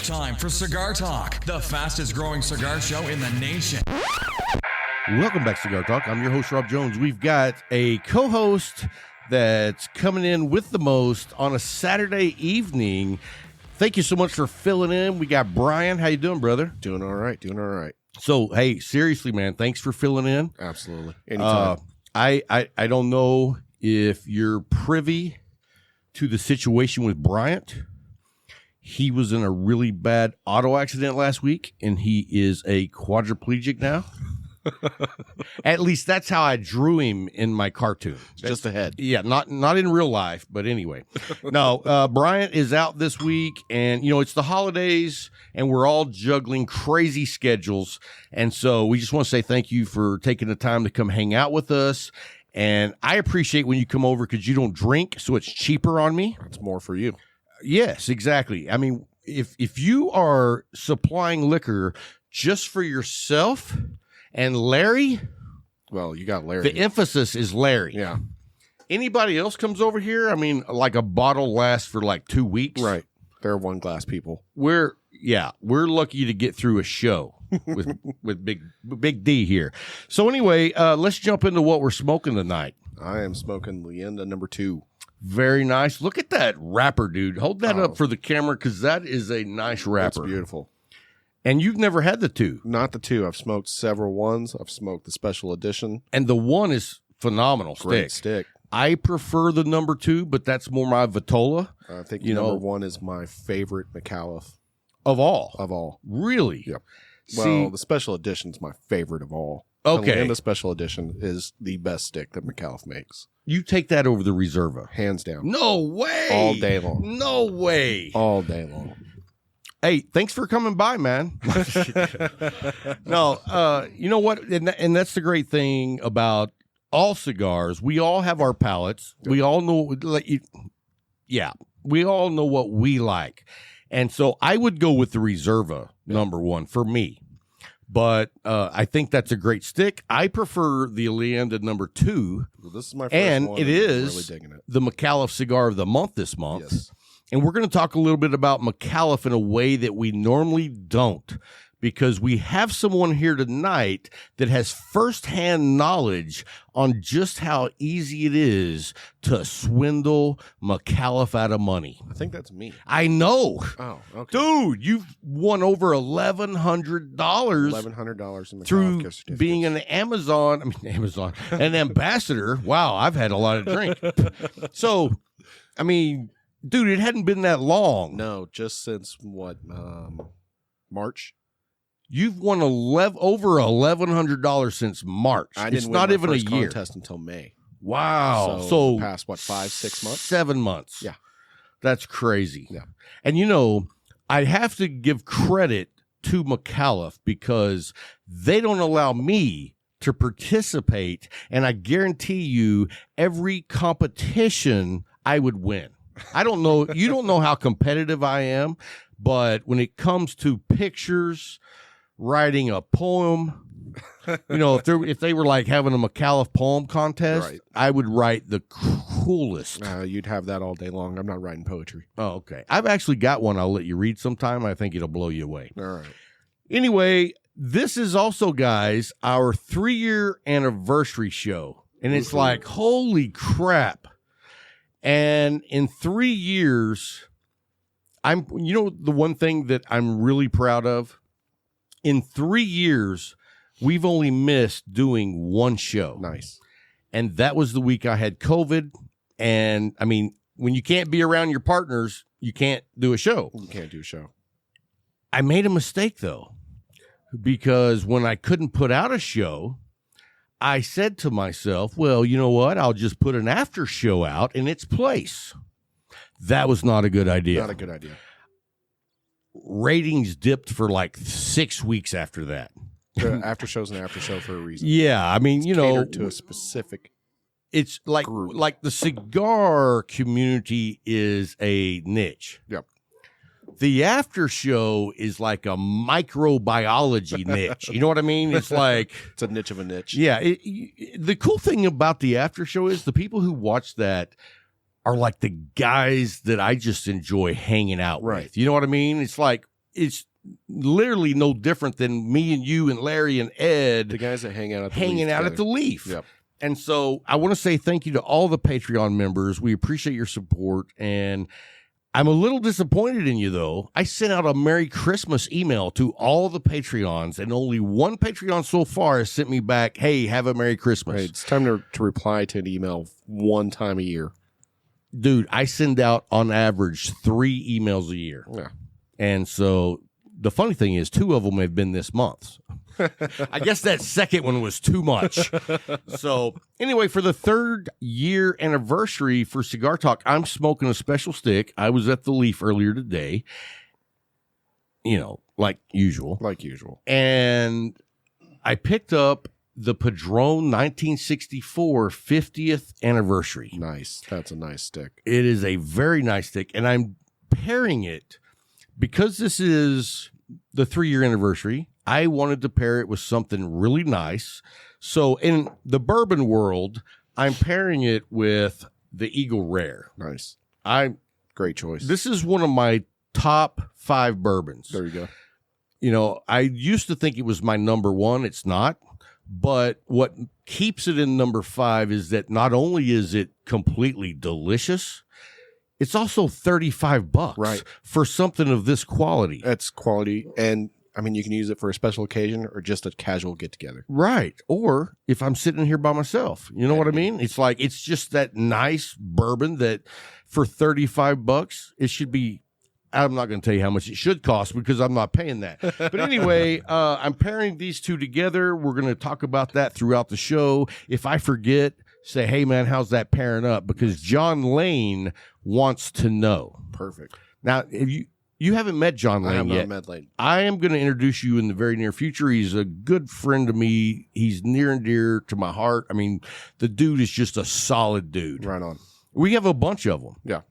time for Cigar Talk, the fastest growing cigar show in the nation. Welcome back to Cigar Talk. I'm your host, Rob Jones. We've got a co-host that's coming in with the most on a Saturday evening. Thank you so much for filling in. We got Brian. How you doing, brother? Doing all right. So, hey, seriously, man, thanks for filling in. Absolutely. Anytime. I don't know if you're privy to the situation with Bryant. He was in a really bad auto accident last week, and he is a quadriplegic now. At least that's how I drew him in my cartoon. Just ahead. Yeah, not in real life, but anyway. No, Bryant is out this week, and, you know, it's the holidays, and we're all juggling crazy schedules. And so we just want to say thank you for taking the time to come hang out with us. And I appreciate when you come over because you don't drink, so it's cheaper on me. That's more for you. Yes, exactly. I mean, if you are supplying liquor just for yourself and Larry, well, you got Larry. The emphasis is Larry. Yeah. Anybody else comes over here, I mean, like a bottle lasts for like 2 weeks. Right. They're one glass people. We're lucky to get through a show with Big D here. So anyway, let's jump into what we're smoking tonight. I am smoking Leyenda number 2. Very nice. Look at that wrapper, dude. Hold that up for the camera because that is a nice wrapper. It's beautiful. And you've never had the 2. Not the 2. I've smoked several ones. I've smoked the special edition. And the 1 is phenomenal. Great stick. I prefer the number 2, but that's more my Vitola. I think number 1 is my favorite McAuliffe. Of all? Of all. Really? Yep. Well, the special edition is my favorite of all. Okay. And the special edition is the best stick that McAuliffe makes. You take that over the Reserva. Hands down. No way. All day long. No way. All day long. Hey, thanks for coming by, man. No, you know what? And that's the great thing about all cigars. We all have our palates. Good. We all know, we all know what we like. And so I would go with the Reserva, number 1, for me. But I think that's a great stick. I prefer the Leyenda number 2. Well, this is my first and one. It is really digging it. The McAuliffe Cigar of the Month this month. Yes. And we're going to talk a little bit about McAuliffe in a way that we normally don't, because we have someone here tonight that has firsthand knowledge on just how easy it is to swindle McAuliffe out of money. I think that's me. I know. Oh, okay. Dude, you've won over $1,100. $1,100 in through certificates. Being an an ambassador. Wow, I've had a lot of drink. So, I mean, dude, it hadn't been that long. No, just since March. You've won over $1,100 since March. It's not even a year. Contest until May. Wow. So past 5, 6 months? 7 months. Yeah. That's crazy. Yeah. And you know, I have to give credit to McAuliffe because they don't allow me to participate, and I guarantee you every competition I would win. I don't know. You don't know how competitive I am, but when it comes to pictures, writing a poem, you know, if they were like having a McAuliffe poem contest, right, I would write the coolest. You'd have that all day long. I'm not writing poetry. Oh, okay. I've actually got one I'll let you read sometime. I think it'll blow you away. All right. Anyway, this is also, guys, our 3-year anniversary show. And it's like, holy crap. And in 3 years, the one thing that I'm really proud of, in 3 years, we've only missed doing one show. Nice. And that was the week I had COVID. And I mean, when you can't be around your partners, you can't do a show. You can't do a show. I made a mistake, though, because when I couldn't put out a show, I said to myself, well, you know what? I'll just put an after show out in its place. That was not a good idea. Not a good idea. Ratings dipped for like 6 weeks after that. After show's an after show for a reason. Yeah, I mean, it's catered to a specific. It's like group. Like the cigar community is a niche. Yep. The after show is like a microbiology niche. You know what I mean? It's like it's a niche of a niche. Yeah. The cool thing about the after show is the people who watch that are like the guys that I just enjoy hanging out with. You know what I mean? It's like it's literally no different than me and you and Larry and Ed, The guys that hang out at the hanging Leaf out at the together. Leaf. Yep. And so I want to say thank you to all the Patreon members. We appreciate your support. And I'm a little disappointed in you, though. I sent out a Merry Christmas email to all the Patreons, and only one Patreon so far has sent me back, hey, have a Merry Christmas. Right, it's time to reply to an email one time a year. Dude, I send out on average 3 emails a year. Yeah. And so the funny thing is 2 of them have been this month. I guess that second one was too much. So anyway, for the 3rd year anniversary for Cigar Talk, I'm smoking a special stick. I was at the Leaf earlier today, like usual. Like usual. And I picked up the Padron 1964 50th anniversary. Nice. That's a nice stick. It is a very nice stick, and I'm pairing it because this is the 3-year anniversary. I wanted to pair it with something really nice. So in the bourbon world, I'm pairing it with the Eagle Rare. Nice. Great choice. This is one of my top 5 bourbons. There you go. I used to think it was my number 1. It's not. But what keeps it in number 5 is that not only is it completely delicious, it's also $35 Right. for something of this quality. That's quality. And I mean, you can use it for a special occasion or just a casual get together. Right. Or if I'm sitting here by myself, you know what I mean? It's like, it's just that nice bourbon that for $35, it should be, I'm not going to tell you how much it should cost because I'm not paying that. But anyway, I'm pairing these 2 together. We're going to talk about that throughout the show. If I forget, say, hey man, how's that pairing up? Because John Lane wants to know. Perfect. Now, if you haven't met John Lane I have yet. not met Lane. I am going to introduce you in the very near future. He's a good friend to me. He's near and dear to my heart. I mean, the dude is just a solid dude. Right on. We have a bunch of them. Yeah.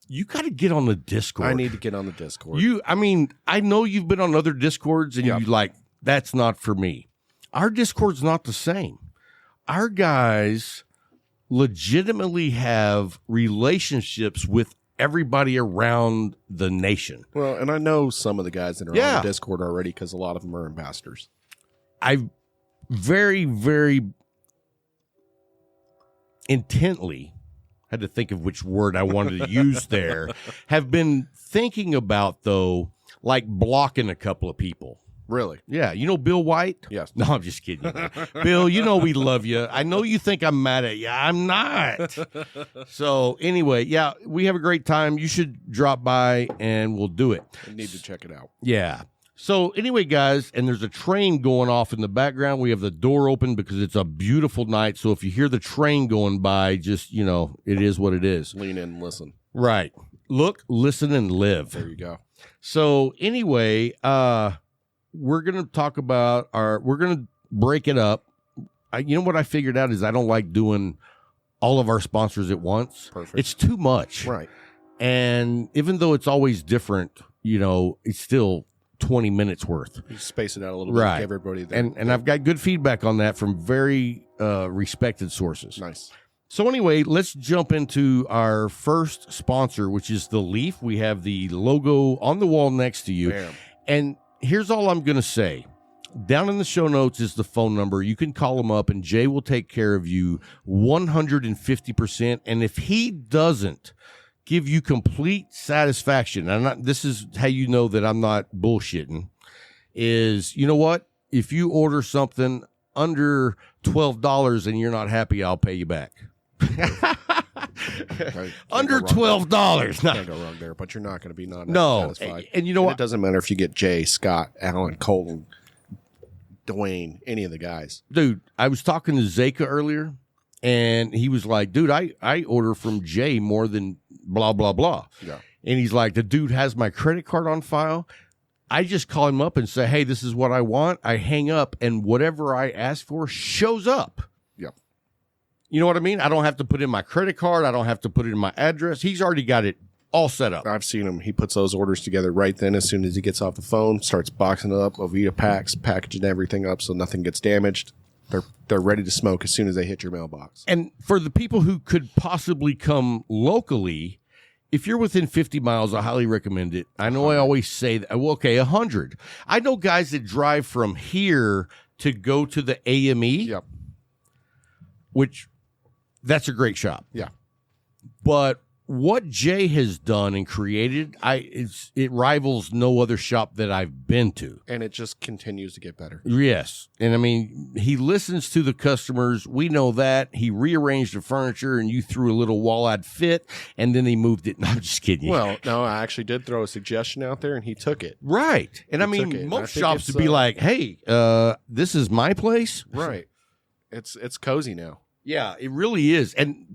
You got to get on the Discord. I need to get on the Discord. I know you've been on other Discords and Yep. you like, that's not for me. Our Discord's not the same. Our guys legitimately have relationships with everybody around the nation. Well, and I know some of the guys that are Yeah. on the Discord already because a lot of them are ambassadors. I very, very intently had to think of which word I wanted to use there, have been thinking about, though, like blocking a couple of people. Really? Yeah. You know Bill White? Yes. No, I'm just kidding. Bill, you know we love you. I know you think I'm mad at you. I'm not. So anyway, yeah, we have a great time. You should drop by and we'll do it. I need to check it out. Yeah. So anyway, guys, and there's a train going off in the background. We have the door open because it's a beautiful night. So if you hear the train going by, just, it is what it is. Lean in and listen. Right. Look, listen, and live. There you go. So anyway, we're going to talk about we're going to break it up. You know what I figured out is I don't like doing all of our sponsors at once. Perfect. It's too much. Right. And even though it's always different, it's still 20 minutes worth. You space it out a little bit. Right. Give everybody that. And I've got good feedback on that from very respected sources. Nice. So anyway, let's jump into our first sponsor, which is the Leaf. We have the logo on the wall next to you. Bam. And here's all I'm going to say. Down in the show notes is the phone number. You can call him up, and Jay will take care of you 150%. And if he doesn't give you complete satisfaction, this is how you know that I'm not bullshitting, is, you know what? If you order something under $12 and you're not happy, I'll pay you back. Under $12. Can't go wrong there, but you're not going to be not No. satisfied. And you know what? It doesn't matter if you get Jay, Scott, Alan, Colton, Dwayne, any of the guys. Dude, I was talking to Zeka earlier, and he was like, dude, I order from Jay more than blah, blah, blah. Yeah. And he's like, the dude has my credit card on file. I just call him up and say, hey, this is what I want. I hang up, and whatever I ask for shows up. Yep. You know what I mean? I don't have to put in my credit card. I don't have to put in my address. He's already got it all set up. I've seen him. He puts those orders together right then as soon as he gets off the phone, starts boxing it up, Ovita packs, packaging everything up so nothing gets damaged. They're ready to smoke as soon as they hit your mailbox. And for the people who could possibly come locally, if you're within 50 miles, I highly recommend it. I know I always say that. Well, okay, 100. I know guys that drive from here to go to the AME, Yep. which that's a great shop. Yeah. But what Jay has done and created, it rivals no other shop that I've been to. And it just continues to get better. Yes. And I mean, he listens to the customers. We know that. He rearranged the furniture and you threw a little wall-eyed fit and then he moved it. No, I'm just kidding you. Well, no, I actually did throw a suggestion out there and he took it. Right. And I He took mean, it. And most I think shops it's, would be like, hey, this is my place. Right. It's cozy now. Yeah, it really is. And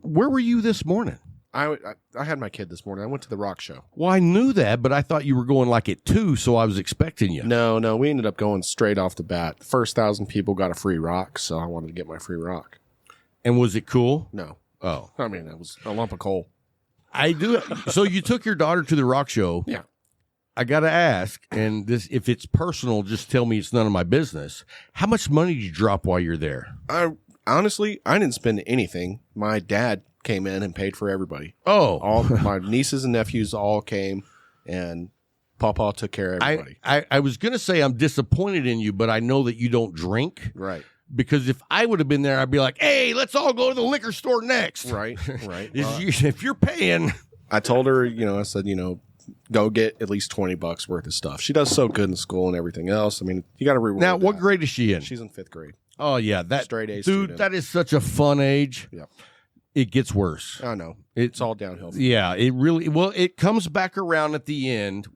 where were you this morning? I had my kid this morning. I went to the rock show. Well, I knew that, but I thought you were going like at 2, so I was expecting you. No, we ended up going straight off the bat. The first 1,000 people got a free rock, so I wanted to get my free rock. And was it cool? No. Oh. I mean, it was a lump of coal. I do. So you took your daughter to the rock show. Yeah. I got to ask, and this, if it's personal, just tell me it's none of my business. How much money did you drop while you're there? Honestly, I didn't spend anything. My dad came in and paid for everybody. Oh. All my nieces and nephews all came, and Pawpaw took care of everybody. I was going to say I'm disappointed in you, but I know that you don't drink. Right. Because if I would have been there, I'd be like, hey, let's all go to the liquor store next. Right. If you're paying. I told her, I said, go get at least $20 worth of stuff. She does so good in school and everything else. I mean, you got to reward Now, what that. grade is she in? She's in 5th grade. Oh, yeah. That Straight A dude, student. that is such a fun age. Yep. It gets worse. I know. It's all downhill. Yeah, it really, well, it comes back around at the end.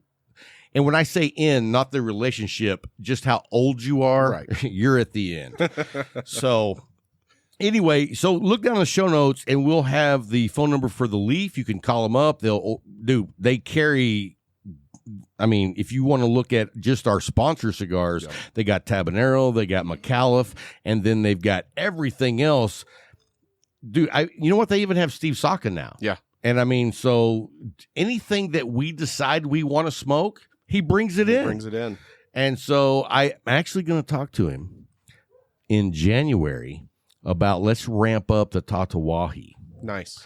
And when I say end, not the relationship, just how old you are, Right. You're at the end. So anyway, so look down in the show notes and we'll have the phone number for the Leaf. You can call them up. They carry, I mean, if you want to look at just our sponsor cigars, Yep. They got Tabanero, they got McAuliffe, and then they've got everything else. Dude, you know what? They even have Steve Saka now. Yeah. And I mean, so anything that we decide we want to smoke, he brings it in. Brings it in. And so I'm actually going to talk to him in January about let's ramp up the Tatawahi. Nice.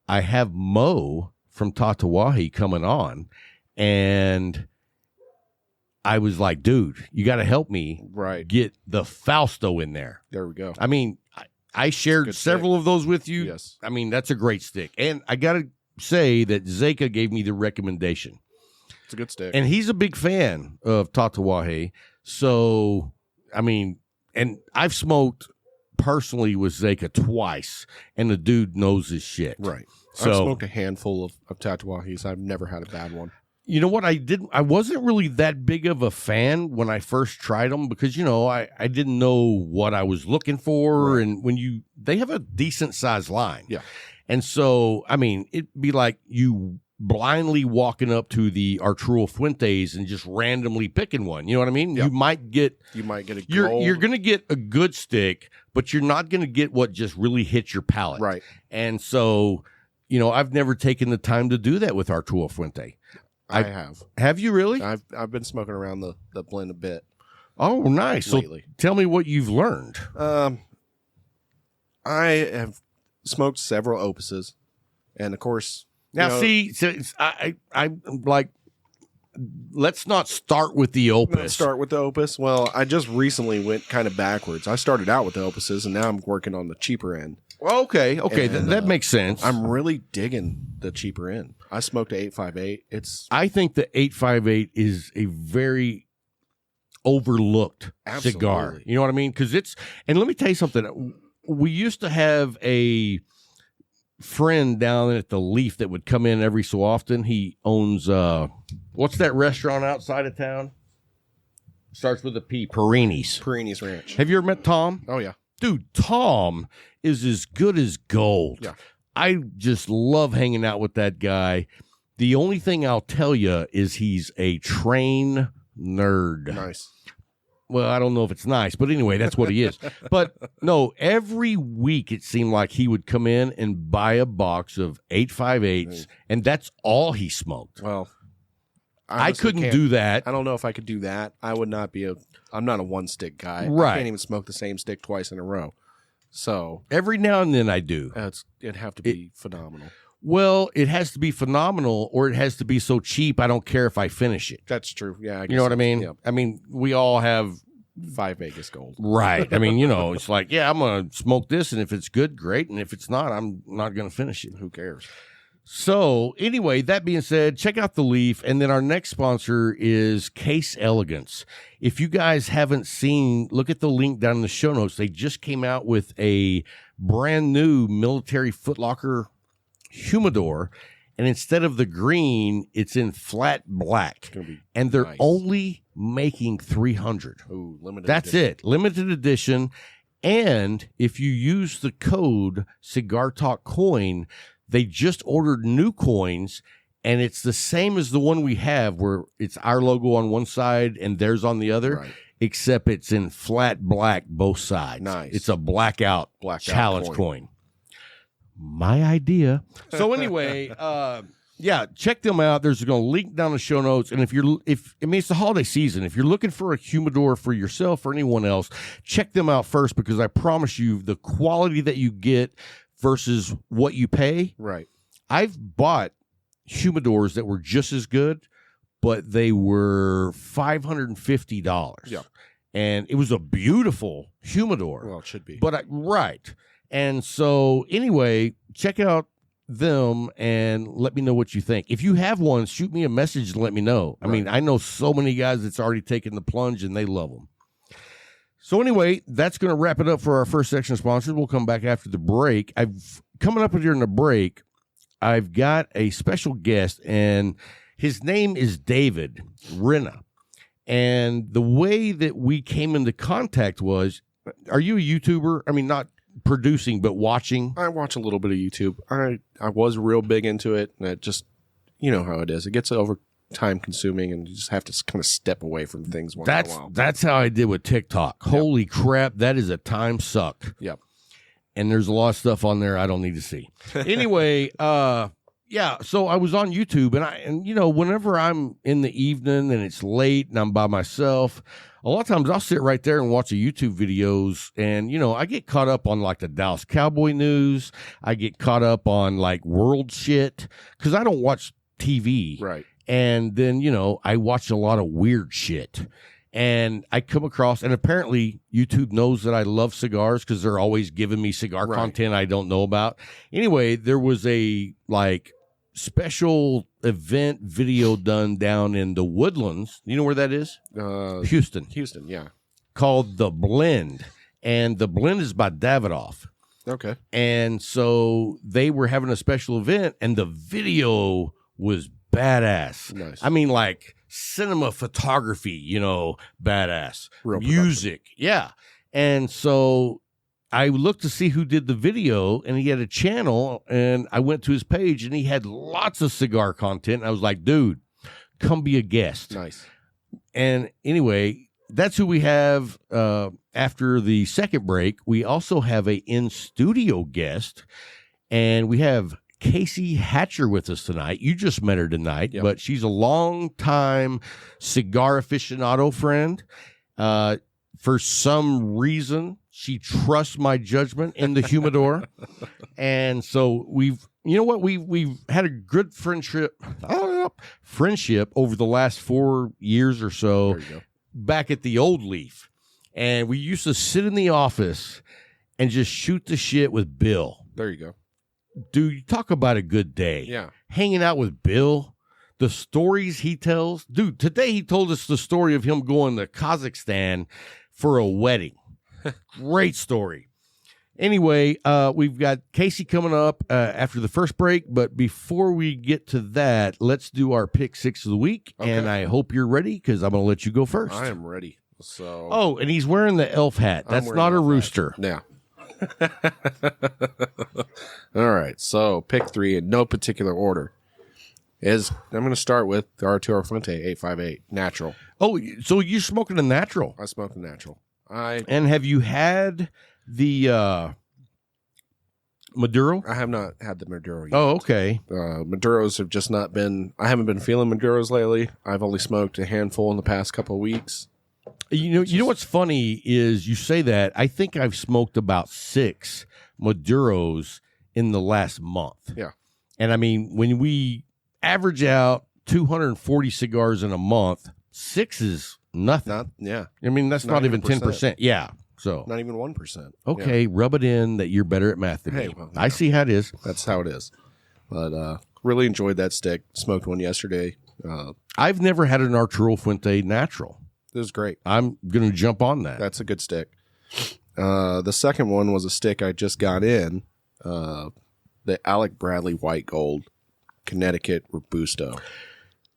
I have Mo from Tatawahi coming on, and I was like, dude, you got to help me get the Fausto in there. There we go. I mean, I shared several of those with you. Yes. I mean, that's a great stick. And I got to say that Zeka gave me the recommendation. It's a good stick. And he's a big fan of Tatawahe. So, I mean, and I've smoked personally with Zeka twice, and the dude knows his shit. Right. So, I've smoked a handful of Tatuahis. I've never had a bad one. You know what? I wasn't really that big of a fan when I first tried them because, I didn't know what I was looking for. Right. And they have a decent sized line. Yeah. And so, I mean, it'd be like you blindly walking up to the Arturo Fuentes and just randomly picking one. You know what I mean? Yep. You might get a you're gold. going to get a good stick, but you're not going to get what just really hits your palate. Right. And so, I've never taken the time to do that with Arturo Fuente. I have. Have you really? I've been smoking around the blend a bit. Oh, nice. Lately. So tell me what you've learned. I have smoked several opuses, and of course, I like. Let's not start with the opus. let's start with the opus. Well, I just recently went kind of backwards. I started out with the opuses, and now I'm working on the cheaper end. Well, okay, And, that makes sense. I'm really digging the cheaper end. I smoked a 858. I think the 858 is a very overlooked cigar. Absolutely. You know what I mean? Because and let me tell you something. We used to have a friend down at the Leaf that would come in every so often. He owns what's that restaurant outside of town? Starts with a P. Perini's Ranch. Have you ever met Tom? Oh yeah, Dude, Tom is as good as gold. Yeah. I just love hanging out with that guy. The only thing I'll tell you is he's a train nerd. nice. Well, I don't know if it's nice, but anyway, that's what he is. But no, every week it seemed like he would come in and buy a box of 858s, and that's all he smoked. Well, I honestly couldn't can't- do that. I don't know if I could do that. I would not be I'm not a one stick guy. Right. I can't even smoke the same stick twice in a row. So Every now and then I do. it'd have to be phenomenal. Well, it has to be phenomenal, or it has to be so cheap I don't care if I finish it. That's true. Yeah, You know what I mean? Yeah. I mean, we all have 5 Vegas Gold. right. I mean, it's like, yeah, I'm gonna smoke this, and if it's good, great, and if it's not, I'm not gonna finish it. Who cares? So anyway, that being said, check out the Leaf. And then our next sponsor is Case Elegance. If you guys haven't seen, look at the link down in the show notes. They just came out with a brand new military footlocker humidor. And instead of the green, it's in flat black. And they're only making 300. Ooh, limited That's edition. it. Limited edition. And if you use the code Cigar Talk Coin, they just ordered new coins, and it's the same as the one we have, where it's our logo on one side and theirs on the other, Right. except it's in flat black both sides. Nice. It's a blackout challenge coin. My idea. So anyway, yeah, check them out. There's going to link down the show notes. And it's the holiday season. If you're looking for a humidor for yourself or anyone else, check them out first, because I promise you the quality that you get versus what you pay. Right. I've bought humidors that were just as good, but they were $550. Yeah. And it was a beautiful humidor. Well, it should be. But right. And so anyway, check out them and let me know what you think. If you have one, shoot me a message and let me know. I mean, I know so many guys that's already taken the plunge and they love them. So anyway, that's going to wrap it up for our first section of sponsors. We'll come back after the break. Coming up during the break, I've got a special guest, and his name is David Renna. And the way that we came into contact was, are you a YouTuber? I mean, not producing, but watching? I watch a little bit of YouTube. I was real big into it, and it just, you know how it is. It gets over time consuming, and you just have to kind of step away from things once in a while. That's how I did with TikTok. Holy crap, that is a time suck. Yep. And there's a lot of stuff on there I don't need to see. Anyway, yeah, so I was on YouTube, and whenever I'm in the evening and it's late and I'm by myself, a lot of times I'll sit right there and watch the YouTube videos, and I get caught up on like the Dallas Cowboy news. I get caught up on like world shit because I don't watch TV. Right. And then, I watch a lot of weird shit. And I come across, and apparently YouTube knows that I love cigars because they're always giving me cigar content I don't know about. Anyway, there was a special event video done down in the Woodlands. You know where that is? Houston. Houston, yeah. Called The Blend. And The Blend is by Davidoff. Okay. And so they were having a special event, and the video was badass. Nice. I mean, like cinema photography, badass. Real music. Yeah. And so I looked to see who did the video, and he had a channel, and I went to his page, and he had lots of cigar content. And I was like, dude, come be a guest. Nice. And anyway, that's who we have after the second break. We also have a in-studio guest, and we have Casey Hatcher with us tonight. You just met her tonight, but she's a long-time cigar aficionado friend. For some reason, she trusts my judgment in the humidor. And so we've had a good friendship over the last 4 years or so. There you go. Back at the old Leaf. And we used to sit in the office and just shoot the shit with Bill. There you go. Dude, you talk about a good day. Yeah. Hanging out with Bill, the stories he tells. Dude, today he told us the story of him going to Kazakhstan for a wedding. Great story. Anyway, we've got Casey coming up after the first break, but before we get to that, let's do our pick six of the week, and I hope you're ready because I'm going to let you go first. I am ready. So. Oh, and he's wearing the elf hat. That's not a rooster. Yeah. All right. So pick three in no particular order. I'm going to start with the Arturo Fuente 858 Natural. Oh, so you're smoking a natural? I smoke the Natural. And have you had the Maduro? I have not had the Maduro yet. Oh, okay. Maduros have just not been. I haven't been feeling Maduros lately. I've only smoked a handful in the past couple of weeks. You know what's funny is you say that. I think I've smoked about 6 Maduros in the last month. Yeah. And I mean, when we average out 240 cigars in a month, 6 is nothing. I mean, that's not even 10%. Yeah. So not even 1%. Okay, rub it in that you're better at math than me. Well, I see how it is. That's how it is. But really enjoyed that stick. Smoked one yesterday. I've never had an Arturo Fuente natural. It was great. I'm going to jump on that. That's a good stick. The second one was a stick I just got in. The Alec Bradley White Gold Connecticut Robusto.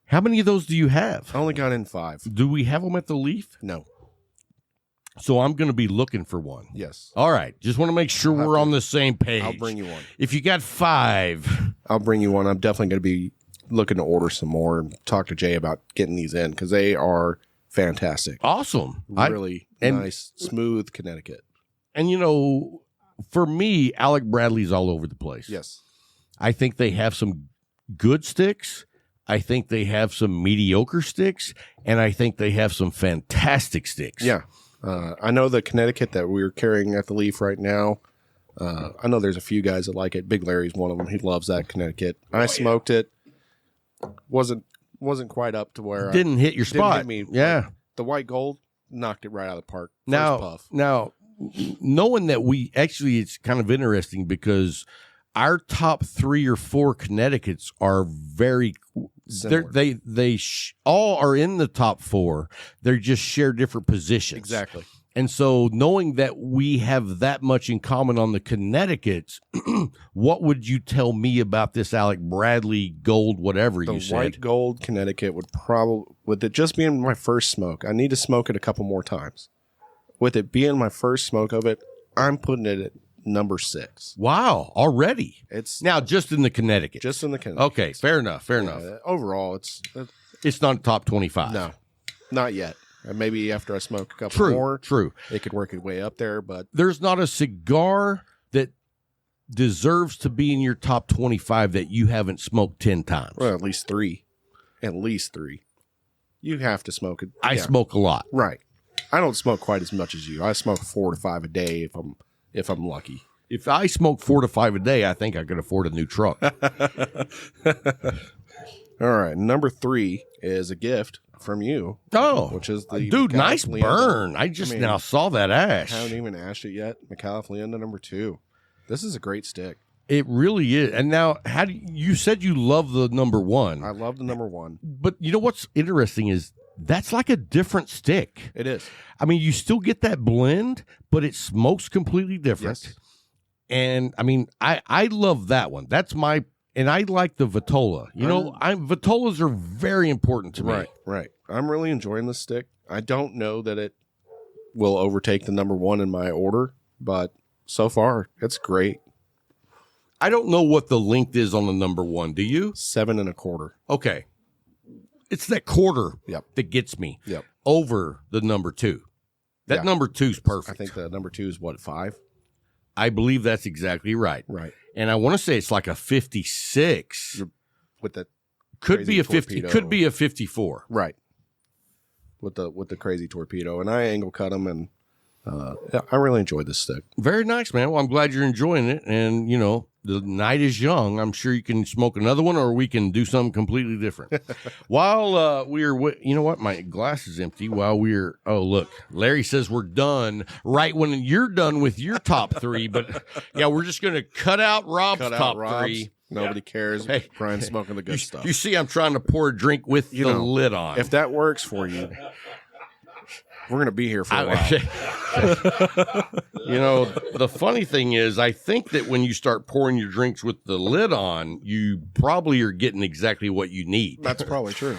How many of those do you have? I only got in 5. Do we have them at the Leaf? No. So I'm going to be looking for one. Yes. All right. Just want to make sure we're on the same page. I'll bring you one. If you got 5. I'll bring you one. I'm definitely going to be looking to order some more and talk to Jay about getting these in because they are fantastic. Awesome. Really nice, smooth Connecticut. And, you know, for me, Alec Bradley's all over the place. Yes. I think they have some good sticks. I think they have some mediocre sticks. And I think they have some fantastic sticks. Yeah. I know the Connecticut that we're carrying at the Leaf right now. I know there's a few guys that like it. Big Larry's one of them. He loves that Connecticut. I smoked it. Wasn't quite up to where didn't hit your spot. Hit me. Yeah. The White Gold knocked it right out of the park. Now, puff. Knowing that it's kind of interesting because our top 3 or 4 Connecticut's are very similar. They all are in the top 4. They just share different positions. Exactly. And so knowing that we have that much in common on the Connecticut's, what would you tell me about this Alec Bradley Gold, whatever you said? The White Gold Connecticut with it just being my first smoke, I need to smoke it a couple more times. With it being my first smoke of it, I'm putting it at number 6. Wow, already. It's now just in the Connecticut. Just in the Connecticut. Okay, fair enough. Overall, it's not top 25. No, not yet. Maybe after I smoke a couple more, it could work its way up there. But there's not a cigar that deserves to be in your top 25 that you haven't smoked 10 times. Well, at least 3. At least 3. You have to smoke it. I smoke a lot. Right. I don't smoke quite as much as you. I smoke 4 to 5 a day if I'm lucky. If I smoke 4 to 5 a day, I think I could afford a new truck. All right. Number 3 is a gift from you. Oh, which is the dude, nice burn. I now saw that ash. I haven't even ashed it yet. McAuliffe Leander number 2. This is a great stick. It really is. And now, you said you love the number 1. I love the number 1. But you know what's interesting is that's like a different stick. It is. I mean, you still get that blend, but it smokes completely different. Yes. And I mean, I love that one. That's my. And I like the Vitola. Vitolas are very important to me. Right. I'm really enjoying this stick. I don't know that it will overtake the number 1 in my order, but so far, it's great. I don't know what the length is on the number 1. Do you? 7 1/4. Okay. It's that quarter Yep. that gets me Yep. over the number 2. That number 2 is perfect. I think the number 2 is 5? I believe that's exactly right. Right. And I want to say it's like a 56. With the could be a 50. Torpedo. Could be a 54. Right. With the crazy torpedo, and I angle cut them, and I really enjoyed this stick. Very nice, man. Well, I'm glad you're enjoying it, and the night is young. I'm sure you can smoke another one, or we can do something completely different. While we're, you know what? My glass is empty. Oh, look, Larry says we're done right when you're done with your top 3. But yeah, we're just going to cut out Rob's top 3. Nobody cares. Hey, Brian's smoking the good stuff. You see, I'm trying to pour a drink with the lid on. If that works for you, we're going to be here for a while. The funny thing is, I think that when you start pouring your drinks with the lid on, you probably are getting exactly what you need. That's probably true.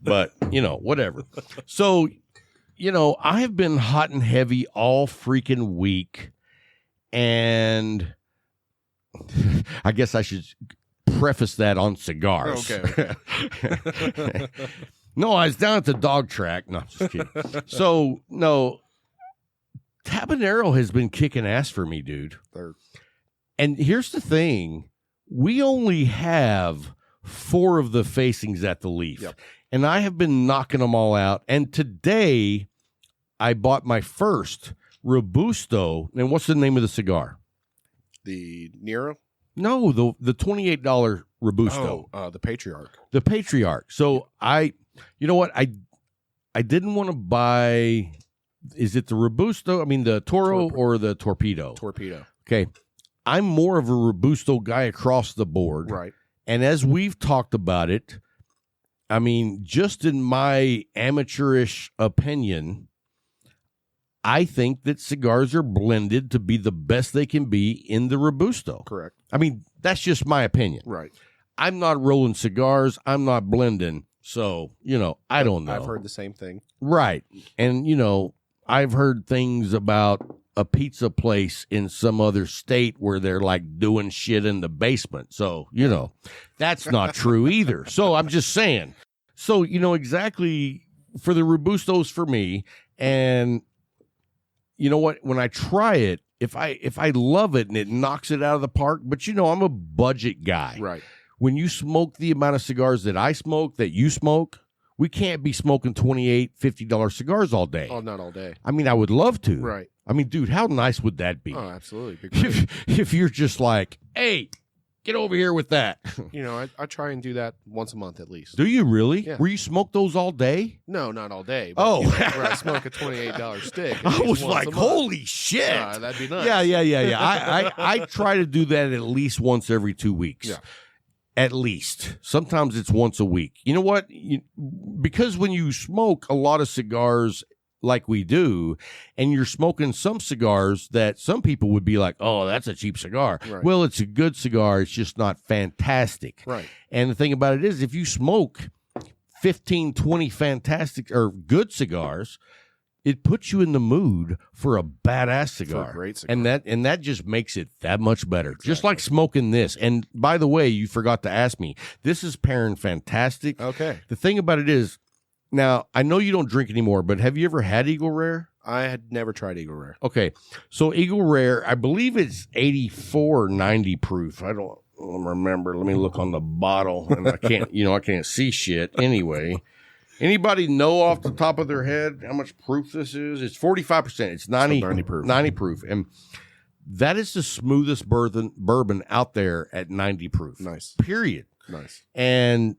But, whatever. So, I have been hot and heavy all freaking week. And I guess I should preface that on cigars. Okay. No, I was down at the dog track. No, just kidding. So, no, Tabanero has been kicking ass for me, dude. And here's the thing. We only have 4 of the facings at the Leaf. Yep. And I have been knocking them all out. And today, I bought my first Robusto. And what's the name of the cigar? The Nero? No, the $28 Robusto. The Patriarch. The Patriarch. So you know what? I didn't want to buy, is it the Robusto? I mean, the Toro or the Torpedo? Torpedo. Okay. I'm more of a Robusto guy across the board. Right. And as we've talked about it, I mean, just in my amateurish opinion, I think that cigars are blended to be the best they can be in the Robusto. Correct. I mean, that's just my opinion. Right. I'm not rolling cigars. I'm not blending. So, I don't know. I've heard the same thing. Right. And, I've heard things about a pizza place in some other state where they're like doing shit in the basement. So, that's not true either. So I'm just saying. So, exactly for the Robustos for me. And you know what? When I try it, if I love it and it knocks it out of the park, but I'm a budget guy. Right. When you smoke the amount of cigars that I smoke, that you smoke, we can't be smoking $28, $50 cigars all day. Oh, not all day. I mean, I would love to. Right. I mean, dude, how nice would that be? Oh, absolutely. Be great. If you're just like, hey, get over here with that. I try and do that once a month at least. Do you really? Yeah. Were you smoke those all day? No, not all day. But, Oh. where I smoke a $28 stick. I was once like, a month. holy shit. That'd be nice. Yeah. I try to do that at least once every 2 weeks. Yeah. At least. Sometimes it's once a week. You know what? Because when you smoke a lot of cigars like we do, and you're smoking some cigars that some people would be like, oh, that's a cheap cigar. Right. Well, it's a good cigar. It's just not fantastic. Right. And the thing about it is, if you smoke 15, 20 fantastic or good cigars, it puts you in the mood for a badass cigar. For a great cigar. And that just makes it that much better. Exactly. Just like smoking this. And by the way, you forgot to ask me, this is pairing fantastic. Okay. The thing about it is, now, I know you don't drink anymore, but have you ever had Eagle Rare? I had never tried Eagle Rare. Okay. So Eagle Rare, I believe it's 84 or 90 proof. I don't remember. Let me look on the bottle. And I can't see shit. Anyway, anybody know off the top of their head how much proof this is? It's 45%. It's 90 proof. 90 proof. And that is the smoothest bourbon out there at 90 proof. Nice. Period. Nice. And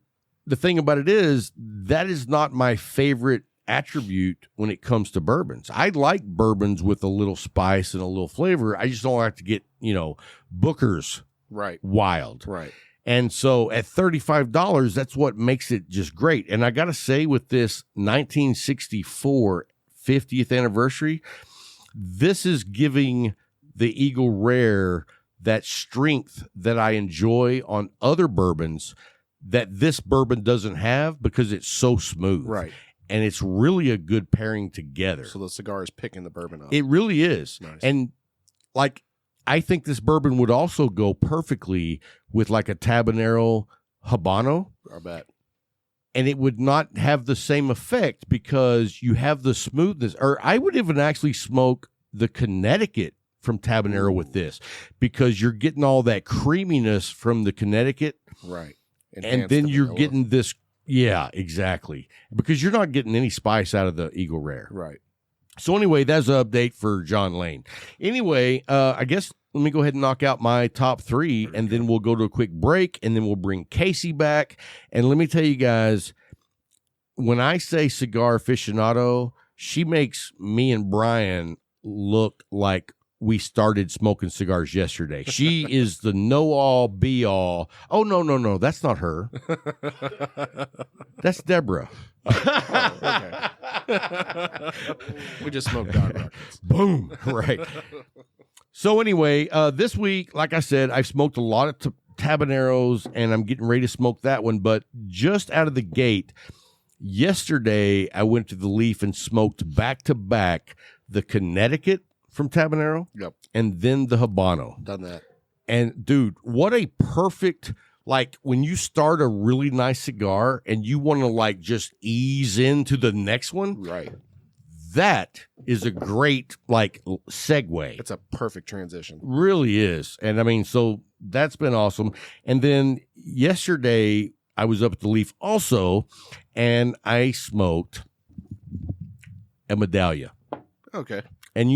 the thing about it is, that is not my favorite attribute when it comes to bourbons. I like bourbons with a little spice and a little flavor. I just don't like to get, Booker's Right. wild. Right. And so at $35, that's what makes it just great. And I got to say, with this 1964 50th anniversary, this is giving the Eagle Rare that strength that I enjoy on other bourbons that this bourbon doesn't have, because it's so smooth. Right. And it's really a good pairing together. So the cigar is picking the bourbon up. It really is. Nice. And I think this bourbon would also go perfectly with like a Tabanero Habano. I bet. And it would not have the same effect because you have the smoothness. Or I would even actually smoke the Connecticut from Tabanero with this, because you're getting all that creaminess from the Connecticut. Right. And then you're getting this. Yeah, exactly. Because you're not getting any spice out of the Eagle Rare. Right. So anyway, that's an update for John Lane. Anyway, I guess let me go ahead and knock out my top three, and then we'll go to a quick break, and then we'll bring Casey back. And let me tell you guys, when I say cigar aficionado, she makes me and Brian look like we started smoking cigars yesterday. She is the know-all, be-all. Oh, no. That's not her. That's Deborah. Okay. We just smoked Don Rockets. Boom. Right. So anyway, this week, like I said, I've smoked a lot of Tabaneros, and I'm getting ready to smoke that one. But just out of the gate, yesterday, I went to the Leaf and smoked back-to-back the Connecticut from Tabanero. Yep. And then the Habano. Done that. And dude, what a perfect, like when you start a really nice cigar and you want to like just ease into the next one. Right. That is a great like segue. It's a perfect transition. Really is. And I mean, so that's been awesome. And then yesterday I was up at the Leaf also, and I smoked a Medallia. Okay. And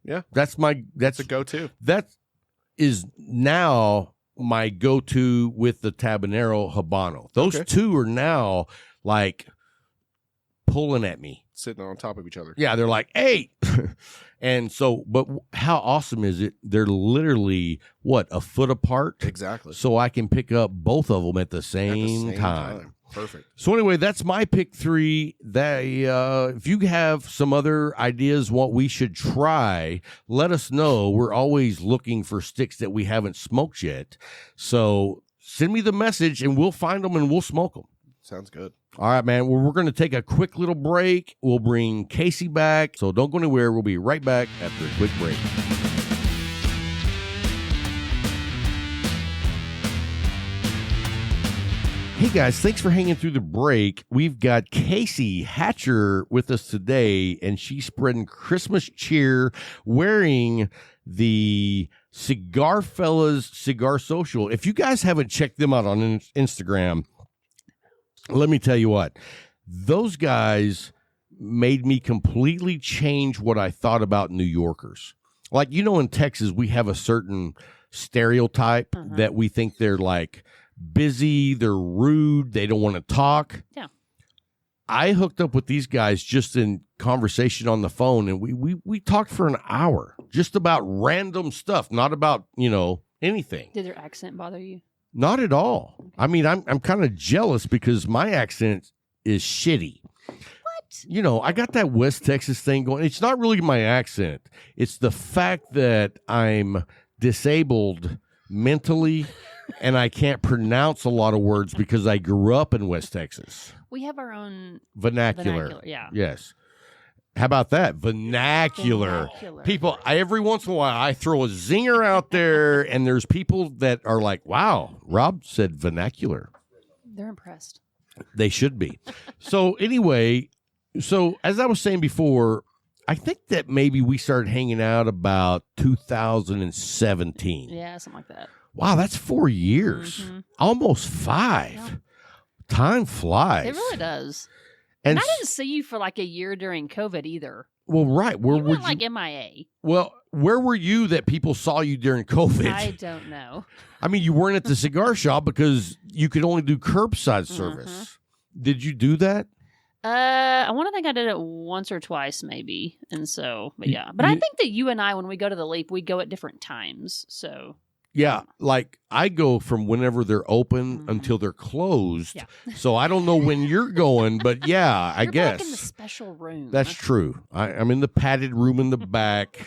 Yeah. that's a go-to. That is now my go-to with the Tabanero Habano. Those two are now like pulling at me. Sitting on top of each other. Yeah, they're like, hey. And so, but how awesome is it? They're literally, what, a foot apart? Exactly. So I can pick up both of them at the same time. Perfect. So anyway, that's my pick 3. If you have some other ideas what we should try, let us know. We're always looking for sticks that we haven't smoked yet. So send me the message, and we'll find them and we'll smoke them. Sounds good. All right, man. Well, we're going to take a quick little break. We'll bring Casey back. So don't go anywhere. We'll be right back after a quick break. Hey, guys. Thanks for hanging through the break. We've got Casey Hatcher with us today, and she's spreading Christmas cheer wearing the Cigar Fellas Cigar Social. If you guys haven't checked them out on Instagram, let me tell you what, those guys made me completely change what I thought about New Yorkers. Like, in Texas, we have a certain stereotype that we think they're like busy, they're rude, they don't want to talk. Yeah. I hooked up with these guys just in conversation on the phone, and we talked for an hour just about random stuff, not about, anything. Did their accent bother you? Not at all. Okay. I mean, I'm kind of jealous because my accent is shitty. What? I got that West Texas thing going. It's not really my accent. It's the fact that I'm disabled mentally and I can't pronounce a lot of words because I grew up in West Texas. We have our own vernacular. Yeah. Yes. How about that? Vernacular. People, every once in a while, I throw a zinger out there, and there's people that are like, wow, Rob said vernacular. They're impressed. They should be. So anyway, as I was saying before, I think that maybe we started hanging out about 2017. Yeah, something like that. Wow, that's 4 years. Mm-hmm. Almost 5. Yeah. Time flies. It really does. And I didn't see you for like a year during COVID either. Well, right. Where you were went you? Like MIA. Well, where were you that people saw you during COVID? I don't know. I mean, you weren't at the cigar shop because you could only do curbside service. Did you do that? I want to think I did it once or twice, maybe. And so, but yeah. But I think that you and I, when we go to the Leap, we go at different times. So. Yeah, like I go from whenever they're open until they're closed. Yeah. So I don't know when you're going, but yeah, I guess. Back in the special room. That's true. I'm in the padded room in the back.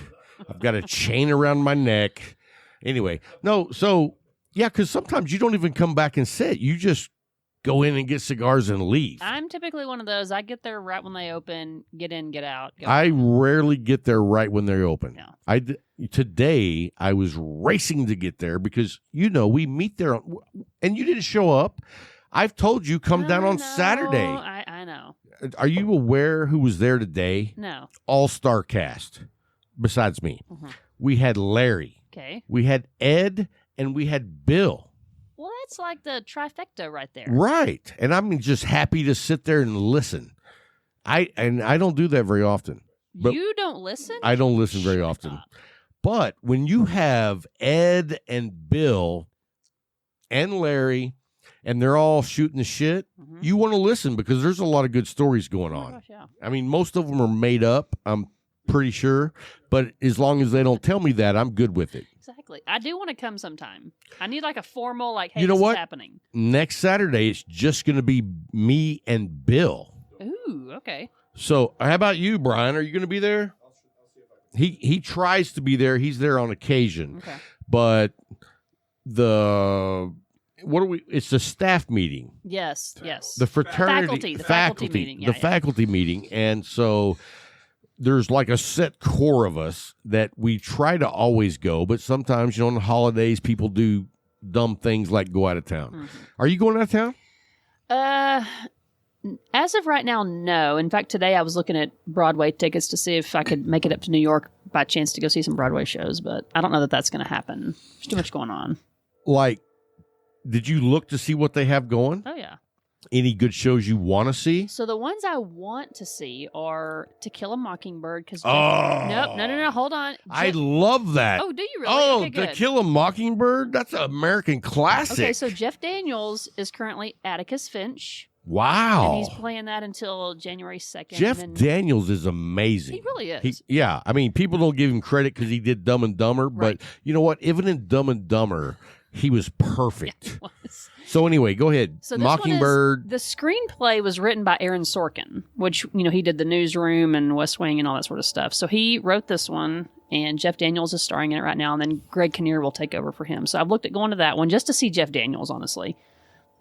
I've got a chain around my neck. Anyway, no, so yeah, because sometimes you don't even come back and sit. You just go in and get cigars and leave. I'm typically one of those. I get there right when they open, get in, get out. I rarely get there right when they open. Yeah. Today, I was racing to get there because, we meet there, and you didn't show up. I've told you, come down on Saturday. I know. Are you aware who was there today? No. All-star cast, besides me. We had Larry. Okay. We had Ed, and we had Bill. Well, that's like the trifecta right there. Right. And I'm just happy to sit there and listen. I don't do that very often. But you don't listen? I don't listen very often. But when you have Ed and Bill and Larry and they're all shooting the shit, you want to listen because there's a lot of good stories going on. Gosh, yeah. I mean, most of them are made up, I'm pretty sure. But as long as they don't tell me that, I'm good with it. Exactly. I do want to come sometime. I need like a formal, hey, you know this what? Is happening. Next Saturday, it's just going to be me and Bill. Ooh, okay. So how about you, Brian? Are you going to be there? He tries to be there. He's there on occasion. Okay. But it's the staff meeting. Yes. The fraternity. The faculty meeting. The faculty meeting. And so there's like a set core of us that we try to always go, but sometimes, on the holidays, people do dumb things like go out of town. Are you going out of town? As of right now, no. In fact, today I was looking at Broadway tickets to see if I could make it up to New York by chance to go see some Broadway shows, but I don't know that that's going to happen. There's too much going on. Like, did you look to see what they have going? Oh, yeah. Any good shows you want to see? So the ones I want to see are To Kill a Mockingbird. Because Oh. no, hold on. I love that. Oh, do you really? Oh, Okay, good. To Kill a Mockingbird? That's an American classic. Okay, so Jeff Daniels is currently Atticus Finch. Wow. And he's playing that until January 2nd. Jeff Daniels is amazing. He really is. Yeah. I mean, people don't give him credit because he did Dumb and Dumber, Right. but you know what? Even in Dumb and Dumber, he was perfect. Yeah, he was. So anyway, go ahead. So this Mockingbird. one is, the screenplay was written by Aaron Sorkin, which, he did The Newsroom and West Wing and all that sort of stuff. So he wrote this one, and Jeff Daniels is starring in it right now, and then Greg Kinnear will take over for him. So I've looked at going to that one just to see Jeff Daniels, honestly.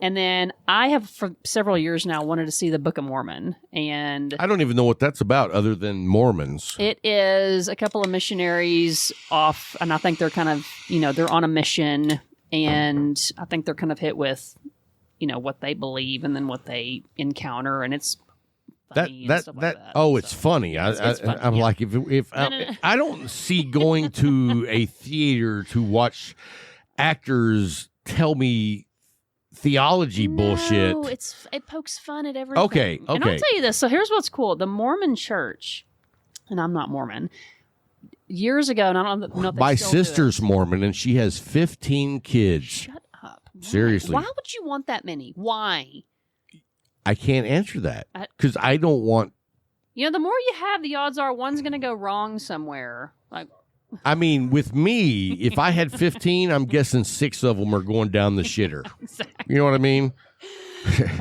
And then I have, for several years now, wanted to see the Book of Mormon. And I don't even know what that's about other than Mormons. it is a couple of missionaries off, and I think they're kind of, they're on a mission, and I think they're kind of hit with, what they believe and then what they encounter, and it's funny and stuff like that. Oh, it's So, funny. it's funny, I'm yeah. like, if I don't see going to a theater to watch actors tell me theology bullshit. No, it pokes fun at everything. Okay. And I'll tell you this. So here's what's cool. The Mormon Church, and I'm not Mormon, years ago, and I don't know if they My still do it. sister's Mormon, and she has 15 kids. Shut up. Why? Seriously. Why would you want that many? Why? I can't answer that because I don't want. The more you have, the odds are one's going to go wrong somewhere. Like, I mean, with me, if I had 15, I'm guessing 6 of them are going down the shitter. exactly. You know what I mean?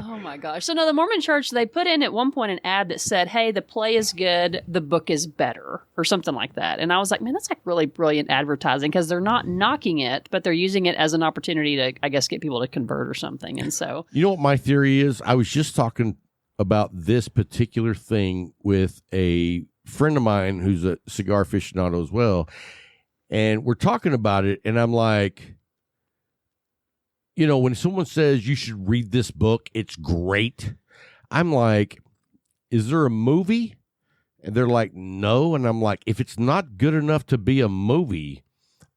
Oh my gosh. So no, the Mormon Church, they put in at one point an ad that said, hey, the play is good, the book is better, or something like that. And I was like, man, that's like really brilliant advertising, because they're not knocking it, but they're using it as an opportunity to, I guess, get people to convert or something. And so, You know what my theory is? I was just talking about this particular thing with a friend of mine who's a cigar aficionado as well. And we're talking about it, and I'm like, when someone says you should read this book, it's great. I'm like, is there a movie? And they're like, no. And I'm like, if it's not good enough to be a movie,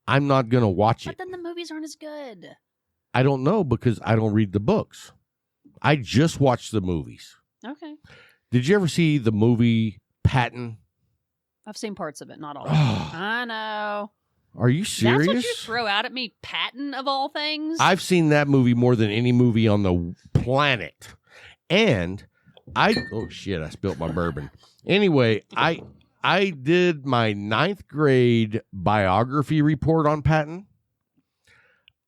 I'm not going to watch but it. then the movies aren't as good. I don't know because I don't read the books. I just watch the movies. Okay. Did you ever see the movie Patton? I've seen parts of it, not all of it. I know. Are you serious? That's what you throw out at me, Patton of all things? I've seen that movie more than any movie on the planet. And oh shit, I spilled my bourbon. Anyway, I did my 9th grade biography report on Patton.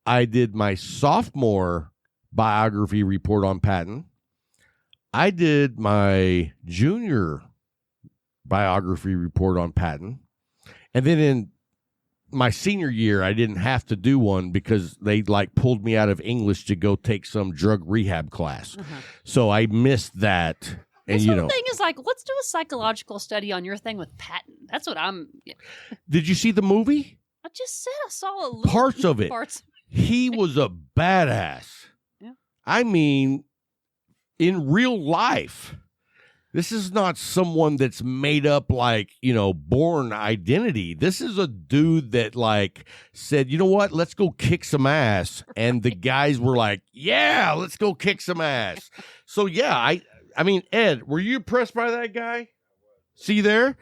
I did my sophomore biography report on Patton. I did my junior biography report on Patton. And then in my senior year, I didn't have to do one because they pulled me out of English to go take some drug rehab class. So I missed that. And This whole thing is like, let's do a psychological study on your thing with Patton. That's what did you see the movie? I just said I saw a little Parts of it. He was a badass. Yeah. I mean, in real life, this is not someone that's made up born identity. This is a dude that said, you know what, let's go kick some ass. And the guys were like, yeah, let's go kick some ass. So yeah, I mean, Ed, were you impressed by that guy? See there?